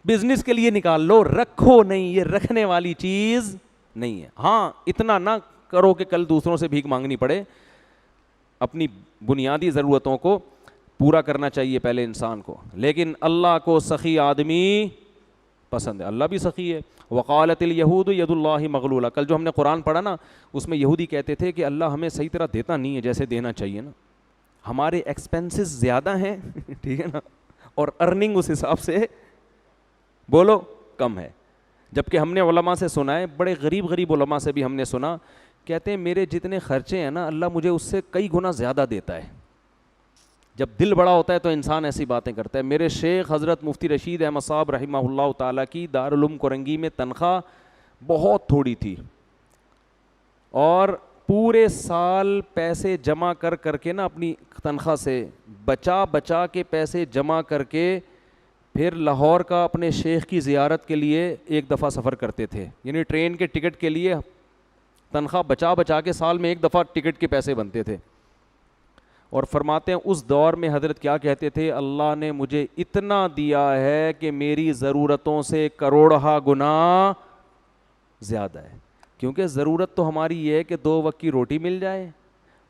بزنس کے لیے نکال لو, رکھو نہیں, یہ رکھنے والی چیز نہیں ہے. ہاں اتنا نہ کرو کہ کل دوسروں سے بھیک مانگنی پڑے, اپنی بنیادی ضرورتوں کو پورا کرنا چاہیے پہلے انسان کو. لیکن اللہ کو سخی آدمی پسند ہے, اللہ بھی سخی ہے. وقالت الیہود ید اللہ مغلولہ, کل جو ہم نے قرآن پڑھا نا اس میں یہودی کہتے تھے کہ اللہ ہمیں صحیح طرح دیتا نہیں ہے جیسے دینا چاہیے نا, ہمارے ایکسپینسز زیادہ ہیں, ٹھیک ہے نا, اور ارننگ اس حساب سے بولو کم ہے. جبکہ ہم نے علماء سے سنا ہے, بڑے غریب غریب علماء سے بھی ہم نے سنا, کہتے ہیں میرے جتنے خرچے ہیں نا اللہ مجھے اس سے کئی گنا زیادہ دیتا ہے. جب دل بڑا ہوتا ہے تو انسان ایسی باتیں کرتا ہے. میرے شیخ حضرت مفتی رشید احمد صاحب رحمہ اللہ تعالیٰ کی دارالعلوم کرنگی میں تنخواہ بہت تھوڑی تھی, اور پورے سال پیسے جمع کر کر کے نا, اپنی تنخواہ سے بچا بچا کے پیسے جمع کر کے پھر لاہور کا اپنے شیخ کی زیارت کے لیے ایک دفعہ سفر کرتے تھے. یعنی ٹرین کے ٹکٹ کے لیے تنخواہ بچا بچا کے سال میں ایک دفعہ ٹکٹ کے پیسے بنتے تھے. اور فرماتے ہیں اس دور میں حضرت کیا کہتے تھے, اللہ نے مجھے اتنا دیا ہے کہ میری ضرورتوں سے کروڑہ گنا زیادہ ہے. کیونکہ ضرورت تو ہماری یہ ہے کہ 2 وقت کی روٹی مل جائے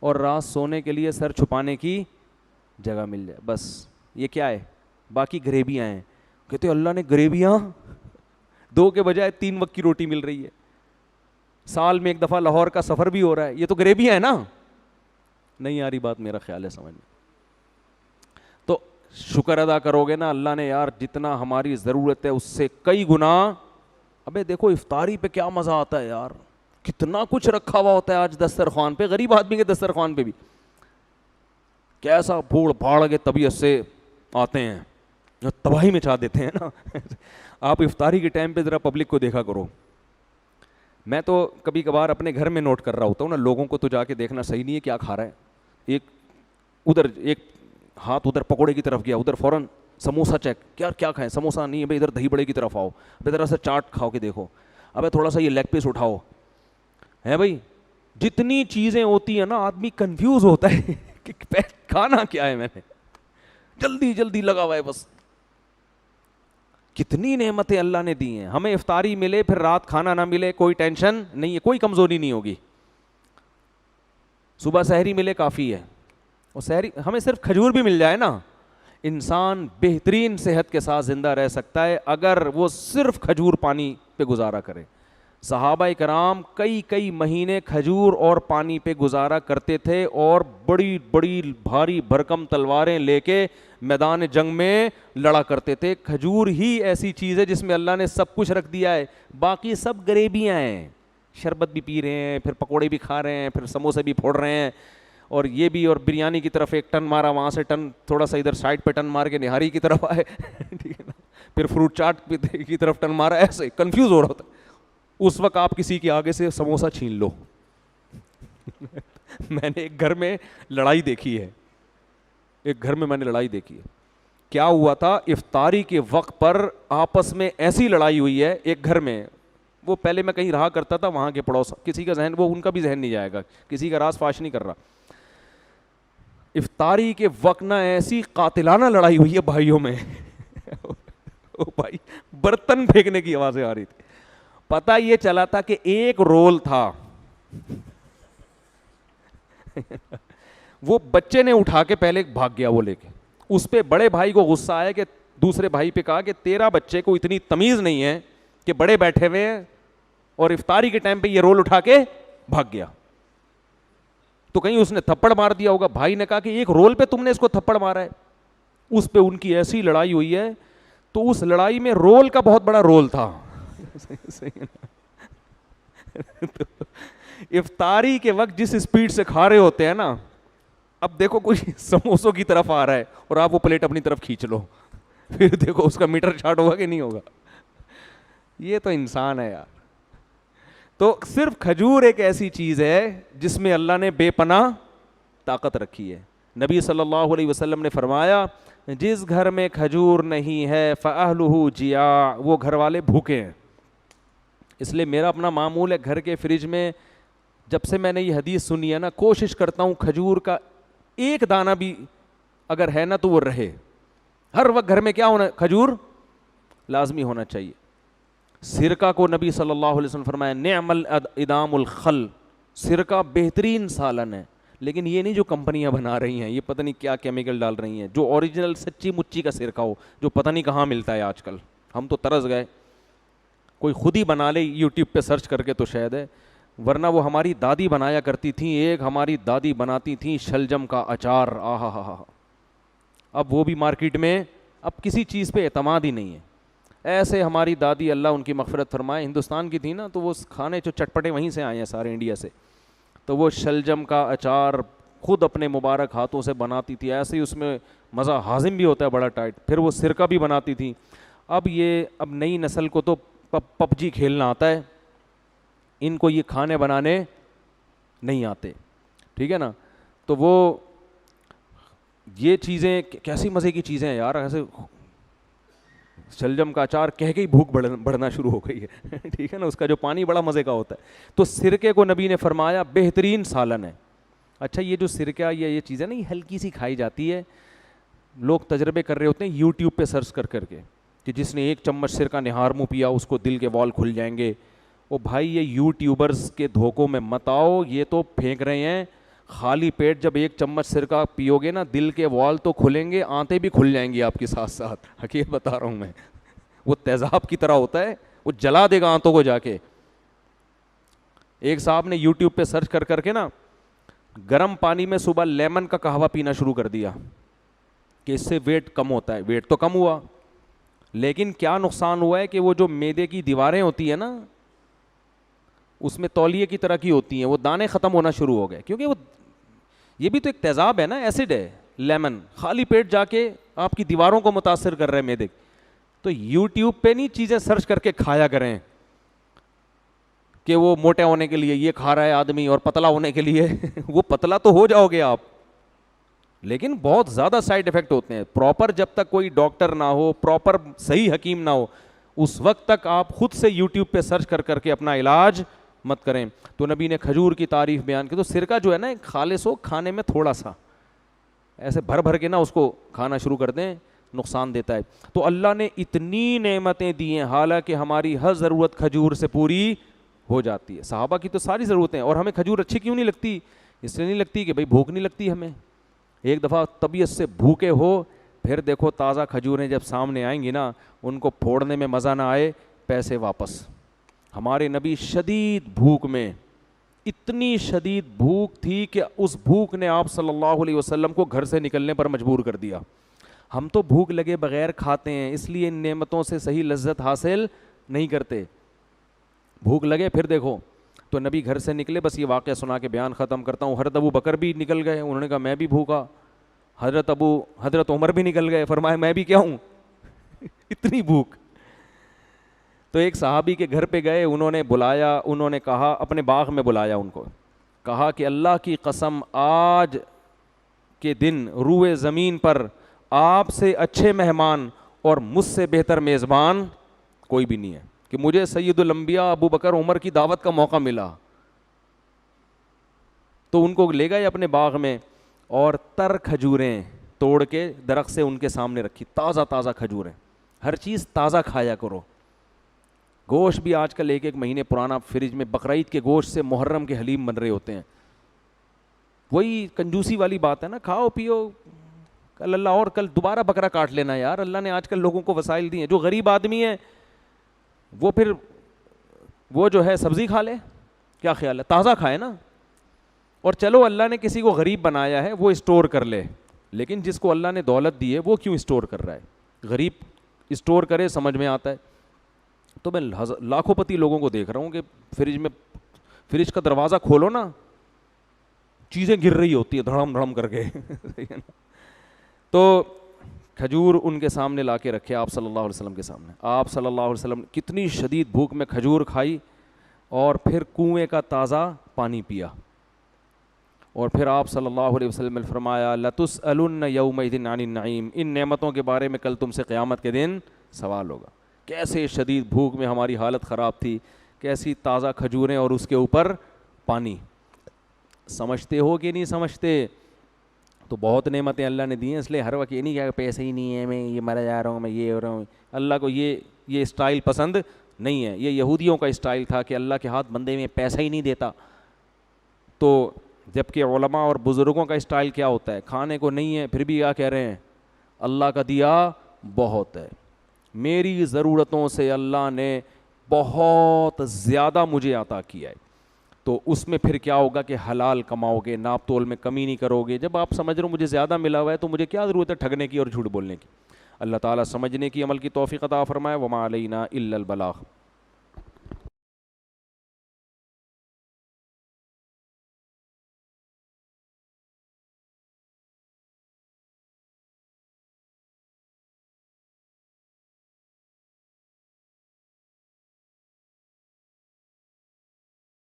اور رات سونے کے لیے سر چھپانے کی جگہ مل جائے, بس یہ کیا ہے. باقی غریبیاں ہیں, کہتے اللہ نے غریبیاں 2 کے بجائے 3 وقت کی روٹی مل رہی ہے, سال میں ایک دفعہ لاہور کا سفر بھی ہو رہا ہے, یہ تو غریبیاں ہیں نا. نہیں آ رہی بات میرا خیال ہے سمجھ میں. تو شکر ادا کرو گے نا, اللہ نے یار جتنا ہماری ضرورت ہے اس سے کئی گنا. ابے دیکھو افطاری پہ کیا مزہ آتا ہے یار, کتنا کچھ رکھا ہوا ہوتا ہے آج دسترخوان پہ, غریب آدمی کے دسترخوان پہ بھی کیسا پھوڑ پھاڑ کے طبیعت سے آتے ہیں جو تباہی میں چاہ دیتے ہیں نا. آپ افطاری کے ٹائم پہ ذرا پبلک کو دیکھا کرو. میں تو کبھی کبھار اپنے گھر میں نوٹ کر رہا ہوتا ہوں نا, لوگوں کو تو جا کے دیکھنا صحیح نہیں ہے کیا کھا رہا ہے. ایک ادھر ایک ہاتھ ادھر پکوڑے کی طرف گیا, ادھر فوراً سموسہ چیک, کیا کھائیں, سموسہ نہیں ہے بھائی, ادھر دہی بڑے کی طرف آؤ, ابھی ذرا سا چاٹ کھاؤ کے دیکھو, ابھی تھوڑا سا یہ لیگ پیس اٹھاؤ, ہے بھائی. جتنی چیزیں ہوتی ہیں نا آدمی کنفیوز ہوتا ہے کہ کھانا کیا ہے, میں نے جلدی جلدی لگا ہوا ہے بس. کتنی نعمتیں اللہ نے دی ہیں ہمیں, افطاری ملے پھر رات کھانا نہ ملے کوئی ٹینشن نہیں ہے, کوئی کمزوری نہیں ہوگی. صبح سحری ملے کافی ہے, اور سحری ہمیں صرف کھجور بھی مل جائے نا, انسان بہترین صحت کے ساتھ زندہ رہ سکتا ہے اگر وہ صرف کھجور پانی پہ گزارا کرے. صحابہ کرام کئی مہینے کھجور اور پانی پہ گزارا کرتے تھے, اور بڑی بڑی بھاری بھرکم تلواریں لے کے میدان جنگ میں لڑا کرتے تھے. کھجور ہی ایسی چیز ہے جس میں اللہ نے سب کچھ رکھ دیا ہے, باقی سب غریبیاں ہیں. شربت بھی پی رہے ہیں, پھر پکوڑے بھی کھا رہے ہیں, پھر سموسے بھی پھوڑ رہے ہیں, اور یہ بھی, اور بریانی کی طرف ایک ٹن مارا, وہاں سے ٹن تھوڑا سا ادھر سائڈ پہ ٹن مار کے نہاری کی طرف آئے, ٹھیک ہے نا, پھر فروٹ چاٹ کی طرف ٹن مارا, ایسے کنفیوز ہو رہا ہوتا. اس وقت آپ کسی کے آگے سے سموسہ چھین لو. میں نے ایک گھر میں لڑائی دیکھی ہے, ایک گھر میں نے لڑائی دیکھی ہے. کیا ہوا تھا, افطاری کے وقت پر آپس میں ایسی لڑائی ہوئی ہے ایک گھر میں. وہ پہلے میں کہیں رہا کرتا تھا, وہاں کے پڑوس, کسی کا ذہن, وہ ان کا بھی ذہن نہیں جائے گا, کسی کا راز فاش نہیں کر رہا. افطاری کے وقت نہ ایسی قاتلانہ لڑائی ہوئی ہے بھائیوں میں. بھائی برتن پھینکنے کی آوازیں آ رہی تھی. پتہ یہ چلا تھا کہ ایک رول تھا, وہ بچے نے اٹھا کے پہلے بھاگ گیا وہ لے کے. اس پہ بڑے بھائی کو غصہ آیا کہ دوسرے بھائی پہ کہا کہ تیرا بچے کو اتنی تمیز نہیں ہے کہ بڑے بیٹھے ہوئے ہیں اور افطاری کے ٹائم پہ یہ رول اٹھا کے بھاگ گیا. تو کہیں اس نے تھپڑ مار دیا ہوگا. بھائی نے کہا کہ ایک رول پہ تم نے اس کو تھپڑ مارا ہے. اس پہ ان کی ایسی لڑائی ہوئی ہے, تو اس لڑائی میں رول کا بہت بڑا رول تھا. افطاری کے وقت جس اسپیڈ سے کھا رہے ہوتے ہیں نا, اب دیکھو کوئی سموسوں کی طرف آ رہا ہے اور آپ وہ پلیٹ اپنی طرف کھینچ لو, پھر دیکھو اس کا میٹر چارٹ ہوگا کہ نہیں ہوگا. یہ تو انسان ہے یار. تو صرف کھجور ایک ایسی چیز ہے جس میں اللہ نے بے پناہ طاقت رکھی ہے. نبی صلی اللہ علیہ وسلم نے فرمایا جس گھر میں کھجور نہیں ہے فأہلہ جیاع, وہ گھر والے بھوکے ہیں. اس لیے میرا اپنا معمول ہے, گھر کے فریج میں جب سے میں نے یہ حدیث سنی ہے نا, کوشش کرتا ہوں کھجور کا ایک دانہ بھی اگر ہے نا تو وہ رہے. ہر وقت گھر میں کیا ہونا, کھجور لازمی ہونا چاہیے. سرکہ کو نبی صلی اللہ علیہ وسلم فرمایا نعم الادام الخل, سرکہ بہترین سالن ہے. لیکن یہ نہیں جو کمپنیاں بنا رہی ہیں, یہ پتہ نہیں کیا کیمیکل ڈال رہی ہیں. جو اوریجنل سچی مچی کا سرکہ ہو, جو پتہ نہیں کہاں ملتا ہے آج کل. ہم تو ترس گئے, کوئی خود ہی بنا لے یوٹیوب پہ سرچ کر کے تو شاید ہے, ورنہ وہ ہماری دادی بنایا کرتی تھیں. ایک ہماری دادی بناتی تھیں شلجم کا اچار, آہا ہا ہا. اب وہ بھی مارکیٹ میں, اب کسی چیز پہ اعتماد ہی نہیں ہے. ایسے ہماری دادی اللہ ان کی مغفرت فرمائے ہندوستان کی تھی نا, تو وہ کھانے جو چٹپٹے وہیں سے آئے ہیں سارے انڈیا سے, تو وہ شلجم کا اچار خود اپنے مبارک ہاتھوں سے بناتی تھی. ایسے ہی اس میں مزہ ہاضم بھی ہوتا ہے بڑا ٹائٹ. پھر وہ سرکہ بھی بناتی تھی. اب نئی نسل کو تو پب جی کھیلنا آتا ہے, ان کو یہ کھانے بنانے نہیں آتے, ٹھیک ہے نا. تو وہ یہ چیزیں کیسی مزے کی چیزیں ہیں یار. ایسے شلجم کا اچار کہہ کے ہی بھوک بڑھنا شروع ہو گئی ہے, ٹھیک ہے نا. اس کا جو پانی بڑا مزے کا ہوتا ہے. تو سرکے کو نبی نے فرمایا بہترین سالن ہے. اچھا یہ جو سرکہ یہ چیز ہے نا, یہ ہلکی سی کھائی جاتی ہے. لوگ تجربے کر رہے ہوتے ہیں یوٹیوب پہ سرچ کر کر کے کہ جس نے 1 چمچ سرکہ نہار منہ پیا اس کو دل کے وال کھل جائیں گے. او بھائی یہ یوٹیوبرز کے دھوکوں میں مت آؤ, یہ تو پھینک رہے ہیں. خالی پیٹ جب 1 چمچ سرکہ پیو گے نا, دل کے وال تو کھلیں گے, آنتیں بھی کھل جائیں گی آپ کے ساتھ ساتھ. حقیقت بتا رہا ہوں میں, وہ تیزاب کی طرح ہوتا ہے, وہ جلا دے گا آنتوں کو جا کے. ایک صاحب نے یوٹیوب پہ سرچ کر کر کے نا گرم پانی میں صبح لیمن کا قہوہ پینا شروع کر دیا کہ اس سے ویٹ کم ہوتا ہے. ویٹ تو کم ہوا, لیکن کیا نقصان ہوا ہے کہ وہ جو معدے کی دیواریں ہوتی ہیں نا, اس میں تولیے کی طرح کی ہوتی ہیں, وہ دانے ختم ہونا شروع ہو گئے. کیونکہ وہ یہ بھی تو ایک تیزاب ہے نا, ایسڈ ہے لیمن. خالی پیٹ جا کے آپ کی دیواروں کو متاثر کر رہے ہیں معدے. تو یوٹیوب پہ نہیں چیزیں سرچ کر کے کھایا کریں کہ وہ موٹے ہونے کے لیے یہ کھا رہا ہے آدمی اور پتلا ہونے کے لیے وہ پتلا تو ہو جاؤ گے آپ, لیکن بہت زیادہ سائیڈ افیکٹ ہوتے ہیں. پراپر جب تک کوئی ڈاکٹر نہ ہو, پراپر صحیح حکیم نہ ہو, اس وقت تک آپ خود سے یوٹیوب پہ سرچ کر کر کے اپنا علاج مت کریں. تو نبی نے کھجور کی تعریف بیان کی. تو سرکہ جو ہے نا خالص ہو, کھانے میں تھوڑا سا ایسے بھر بھر کے نا اس کو کھانا شروع کر دیں, نقصان دیتا ہے. تو اللہ نے اتنی نعمتیں دی ہیں, حالانکہ ہماری ہر ضرورت کھجور سے پوری ہو جاتی ہے. صحابہ کی تو ساری ضرورتیں, اور ہمیں کھجور اچھی کیوں نہیں لگتی؟ اس لیے نہیں لگتی کہ بھائی بھوک نہیں لگتی ہمیں. ایک دفعہ طبیعت سے بھوکے ہو, پھر دیکھو تازہ کھجوریں جب سامنے آئیں گی نا, ان کو پھوڑنے میں مزہ نہ آئے, پیسے واپس. ہمارے نبی شدید بھوک میں, اتنی شدید بھوک تھی کہ اس بھوک نے آپ صلی اللہ علیہ وسلم کو گھر سے نکلنے پر مجبور کر دیا. ہم تو بھوک لگے بغیر کھاتے ہیں, اس لیے ان نعمتوں سے صحیح لذت حاصل نہیں کرتے. بھوک لگے پھر دیکھو. تو نبی گھر سے نکلے, بس یہ واقعہ سنا کے بیان ختم کرتا ہوں. حضرت ابو بکر بھی نکل گئے, انہوں نے کہا میں بھی بھوکا. حضرت عمر بھی نکل گئے, فرمایا میں بھی کیا ہوں اتنی بھوک. تو ایک صحابی کے گھر پہ گئے, انہوں نے بلایا, انہوں نے کہا, اپنے باغ میں بلایا ان کو, کہا کہ اللہ کی قسم آج کے دن روئے زمین پر آپ سے اچھے مہمان اور مجھ سے بہتر میزبان کوئی بھی نہیں ہے, کہ مجھے سید الانبیاء ابو بکر عمر کی دعوت کا موقع ملا. تو ان کو لے گئے اپنے باغ میں, اور تر کھجوریں توڑ کے درخت سے ان کے سامنے رکھی, تازہ تازہ کھجوریں. ہر چیز تازہ کھایا کرو. گوشت بھی آج کل 1 مہینے پرانا فریج میں, بقرعید کے گوشت سے محرم کے حلیم بن رہے ہوتے ہیں. وہی کنجوسی والی بات ہے نا, کھاؤ پیو, کل اللہ اور کل دوبارہ بکرا کاٹ لینا یار. اللہ نے آج کل لوگوں کو وسائل دی ہیں. جو غریب آدمی ہے وہ پھر وہ جو ہے سبزی کھا لے, کیا خیال ہے, تازہ کھائے نا. اور چلو اللہ نے کسی کو غریب بنایا ہے وہ اسٹور کر لے, لیکن جس کو اللہ نے دولت دی ہے وہ کیوں اسٹور کر رہا ہے؟ غریب اسٹور کرے سمجھ میں آتا ہے. تو میں لاکھوں پتی لوگوں کو دیکھ رہا ہوں کہ فریج کا دروازہ کھولو نا, چیزیں گر رہی ہوتی ہے دھڑم دھڑم کر کے. تو کھجور ان کے سامنے لا کے رکھے آپ صلی اللہ علیہ وسلم کے سامنے. آپ صلی اللہ علیہ وسلم کتنی شدید بھوک میں کھجور کھائی اور پھر کنویں کا تازہ پانی پیا, اور پھر آپ صلی اللہ علیہ وسلم نے فرمایا لَتُسْأَلُنَّ يَوْمَئِذٍ عَنِ النَّعِيمِ, ان نعمتوں کے بارے میں کل تم سے قیامت کے دن سوال ہوگا. کیسے شدید بھوک میں ہماری حالت خراب تھی, کیسی تازہ کھجوریں اور اس کے اوپر پانی. سمجھتے ہو کہ نہیں سمجھتے؟ تو بہت نعمتیں اللہ نے دی ہیں, اس لیے ہر وقت یہ نہیں کہ پیسے ہی نہیں ہے, میں یہ مرا جا رہا ہوں, میں یہ ہو رہا ہوں. اللہ کو یہ اسٹائل پسند نہیں ہے. یہ یہودیوں کا اسٹائل تھا کہ اللہ کے ہاتھ بندے میں پیسہ ہی نہیں دیتا. تو جبکہ علماء اور بزرگوں کا اسٹائل کیا ہوتا ہے, کھانے کو نہیں ہے پھر بھی کیا کہہ رہے ہیں, اللہ کا دیا بہت ہے, میری ضرورتوں سے اللہ نے بہت زیادہ مجھے عطا کیا ہے. تو اس میں پھر کیا ہوگا کہ حلال کماؤ گے, ناپ تول میں کمی نہیں کرو گے. جب آپ سمجھ رہے ہو مجھے زیادہ ملا ہوا ہے تو مجھے کیا ضرورت ہے ٹھگنے کی اور جھوٹ بولنے کی. اللہ تعالیٰ سمجھنے کی عمل کی توفیق عطا فرمائے. وما علینا الا البلاغ.